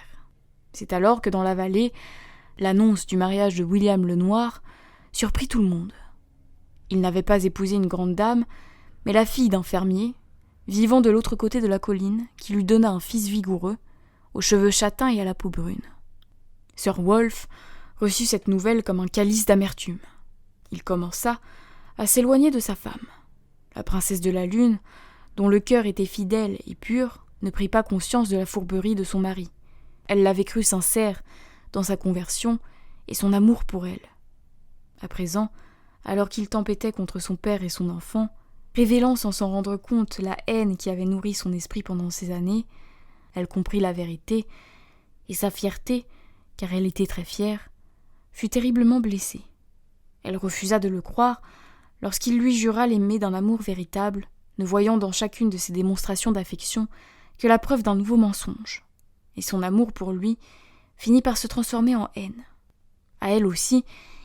C'est alors que dans la vallée, l'annonce du mariage de William le Noir surprit tout le monde. Il n'avait pas épousé une grande dame, mais la fille d'un fermier, vivant de l'autre côté de la colline, qui lui donna un fils vigoureux, aux cheveux châtains et à la peau brune. Sir Wolf reçut cette nouvelle comme un calice d'amertume. Il commença à s'éloigner de sa femme. La princesse de la Lune, dont le cœur était fidèle et pur, ne prit pas conscience de la fourberie de son mari. Elle l'avait cru sincère dans sa conversion et son amour pour elle. À présent, alors qu'il tempêtait contre son père et son enfant, révélant sans s'en rendre compte la haine qui avait nourri son esprit pendant ces années, elle comprit la vérité, et sa fierté, car elle était très fière, fut terriblement blessée. Elle refusa de le croire lorsqu'il lui jura l'aimer d'un amour véritable, ne voyant dans chacune de ses démonstrations d'affection que la preuve d'un nouveau mensonge. Et son amour pour lui finit par se transformer en haine. À elle aussi,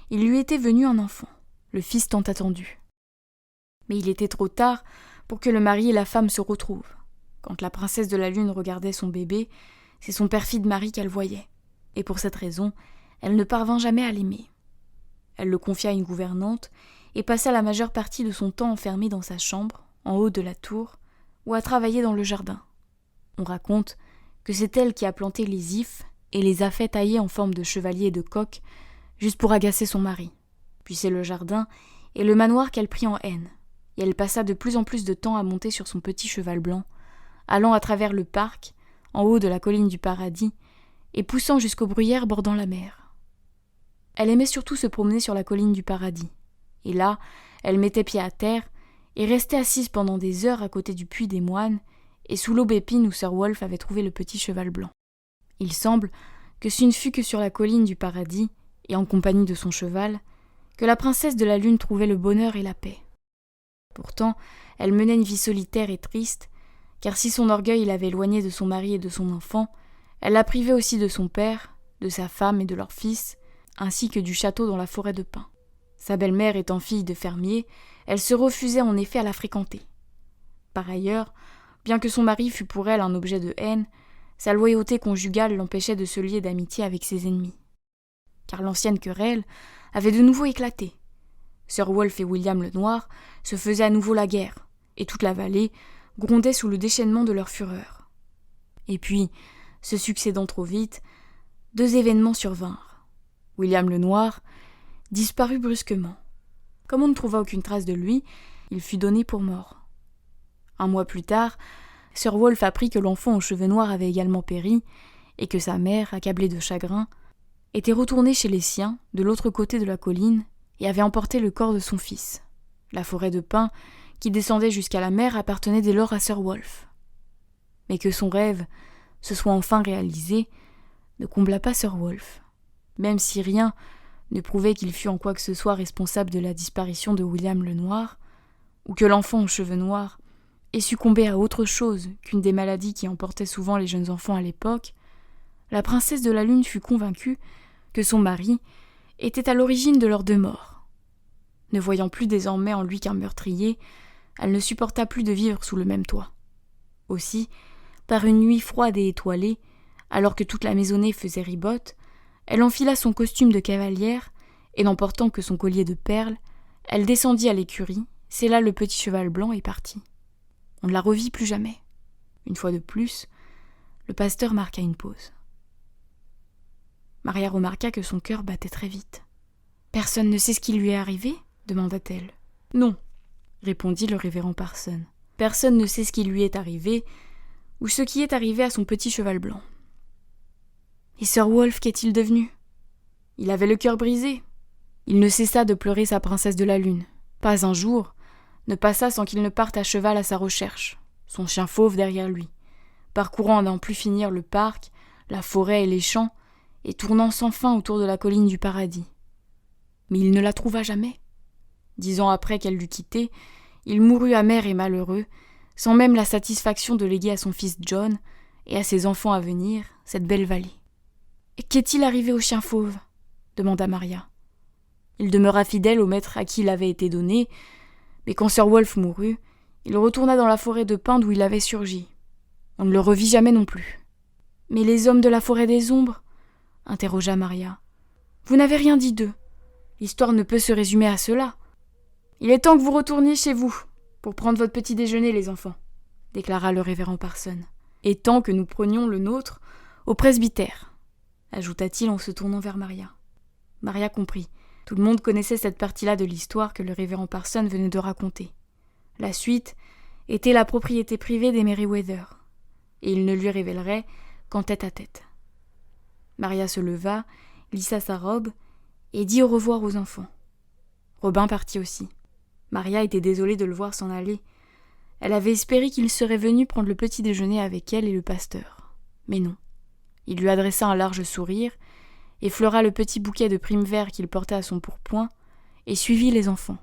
il lui était venu un enfant, le fils tant attendu. Mais il était trop tard pour que le mari et la femme se retrouvent. Quand la princesse de la Lune regardait son bébé, c'est son perfide mari qu'elle voyait. Et pour cette raison, elle ne parvint jamais à l'aimer. Elle le confia à une gouvernante et passa la majeure partie de son temps enfermée dans sa chambre, en haut de la tour, ou à travailler dans le jardin. On raconte que c'est elle qui a planté les ifs et les a fait tailler en forme de chevalier et de coq, juste pour agacer son mari. Puis c'est le jardin et le manoir qu'elle prit en haine, et elle passa de plus en plus de temps à monter sur son petit cheval blanc, allant à travers le parc, en haut de la colline du paradis, et poussant jusqu'aux bruyères bordant la mer. Elle aimait surtout se promener sur la colline du paradis, et là, elle mettait pied à terre, et restait assise pendant des heures à côté du puits des moines, et sous l'aubépine où Sir Wolf avait trouvé le petit cheval blanc. Il semble que ce ne fut que sur la colline du paradis, et en compagnie de son cheval, que la princesse de la Lune trouvait le bonheur et la paix. Pourtant, elle menait une vie solitaire et triste, car si son orgueil l'avait éloignée de son mari et de son enfant, elle la privait aussi de son père, de sa femme et de leur fils, ainsi que du château dans la forêt de pins. Sa belle-mère étant fille de fermier, elle se refusait en effet à la fréquenter. Par ailleurs, bien que son mari fût pour elle un objet de haine, sa loyauté conjugale l'empêchait de se lier d'amitié avec ses ennemis. Car l'ancienne querelle avait de nouveau éclaté. Sir Wolf et William le Noir se faisaient à nouveau la guerre, et toute la vallée grondait sous le déchaînement de leur fureur. Et puis, se succédant trop vite, 2 événements survinrent. William le Noir disparut brusquement. Comme on ne trouva aucune trace de lui, il fut donné pour mort. 1 mois plus tard, Sir Wolf apprit que l'enfant aux cheveux noirs avait également péri, et que sa mère, accablée de chagrin, était retournée chez les siens, de l'autre côté de la colline, et avait emporté le corps de son fils. La forêt de pins, qui descendait jusqu'à la mer, appartenait dès lors à Sir Wolf. Mais que son rêve se soit enfin réalisé, ne combla pas Sir Wolf, même si rien ne prouvait qu'il fût en quoi que ce soit responsable de la disparition de William le Noir, ou que l'enfant aux cheveux noirs ait succombé à autre chose qu'une des maladies qui emportaient souvent les jeunes enfants à l'époque. La princesse de la Lune fut convaincue que son mari était à l'origine de leurs 2 morts. Ne voyant plus désormais en lui qu'un meurtrier, elle ne supporta plus de vivre sous le même toit. Aussi, par une nuit froide et étoilée, alors que toute la maisonnée faisait ribote, elle enfila son costume de cavalière, et n'emportant que son collier de perles, elle descendit à l'écurie, sella le petit cheval blanc et partit. On ne la revit plus jamais. Une fois de plus, le pasteur marqua une pause. Maria remarqua que son cœur battait très vite. « Personne ne sait ce qui lui est arrivé ?» demanda-t-elle. « Non, » répondit le révérend Parson. « Personne ne sait ce qui lui est arrivé, ou ce qui est arrivé à son petit cheval blanc. Et Sir Wolf, qu'est-il devenu ? Il avait le cœur brisé. Il ne cessa de pleurer sa princesse de la lune. Pas un jour ne passa sans qu'il ne parte à cheval à sa recherche, son chien fauve derrière lui, parcourant à n'en plus finir le parc, la forêt et les champs, et tournant sans fin autour de la colline du paradis. Mais il ne la trouva jamais. 10 ans après qu'elle l'eut quitté, il mourut amer et malheureux, sans même la satisfaction de léguer à son fils John et à ses enfants à venir cette belle vallée. « Et qu'est-il arrivé au chien fauve ?» demanda Maria. Il demeura fidèle au maître à qui il avait été donné, mais quand Sir Wolf mourut, il retourna dans la forêt de pins d'où il avait surgi. On ne le revit jamais non plus. « Mais les hommes de la forêt des ombres ?» interrogea Maria. « Vous n'avez rien dit d'eux. L'histoire ne peut se résumer à cela. Il est temps que vous retourniez chez vous, pour prendre votre petit déjeuner, les enfants, déclara le révérend Parson. Et tant que nous prenions le nôtre au presbytère, ajouta-t-il en se tournant vers Maria. Maria comprit. Tout le monde connaissait cette partie-là de l'histoire que le révérend Parson venait de raconter. La suite était la propriété privée des Merryweather, et il ne lui révélerait qu'en tête-à-tête. Maria se leva, lissa sa robe et dit au revoir aux enfants. Robin partit aussi. Maria était désolée de le voir s'en aller. Elle avait espéré qu'il serait venu prendre le petit déjeuner avec elle et le pasteur. Mais non. Il lui adressa un large sourire, effleura le petit bouquet de primes verts qu'il portait à son pourpoint et suivit les enfants.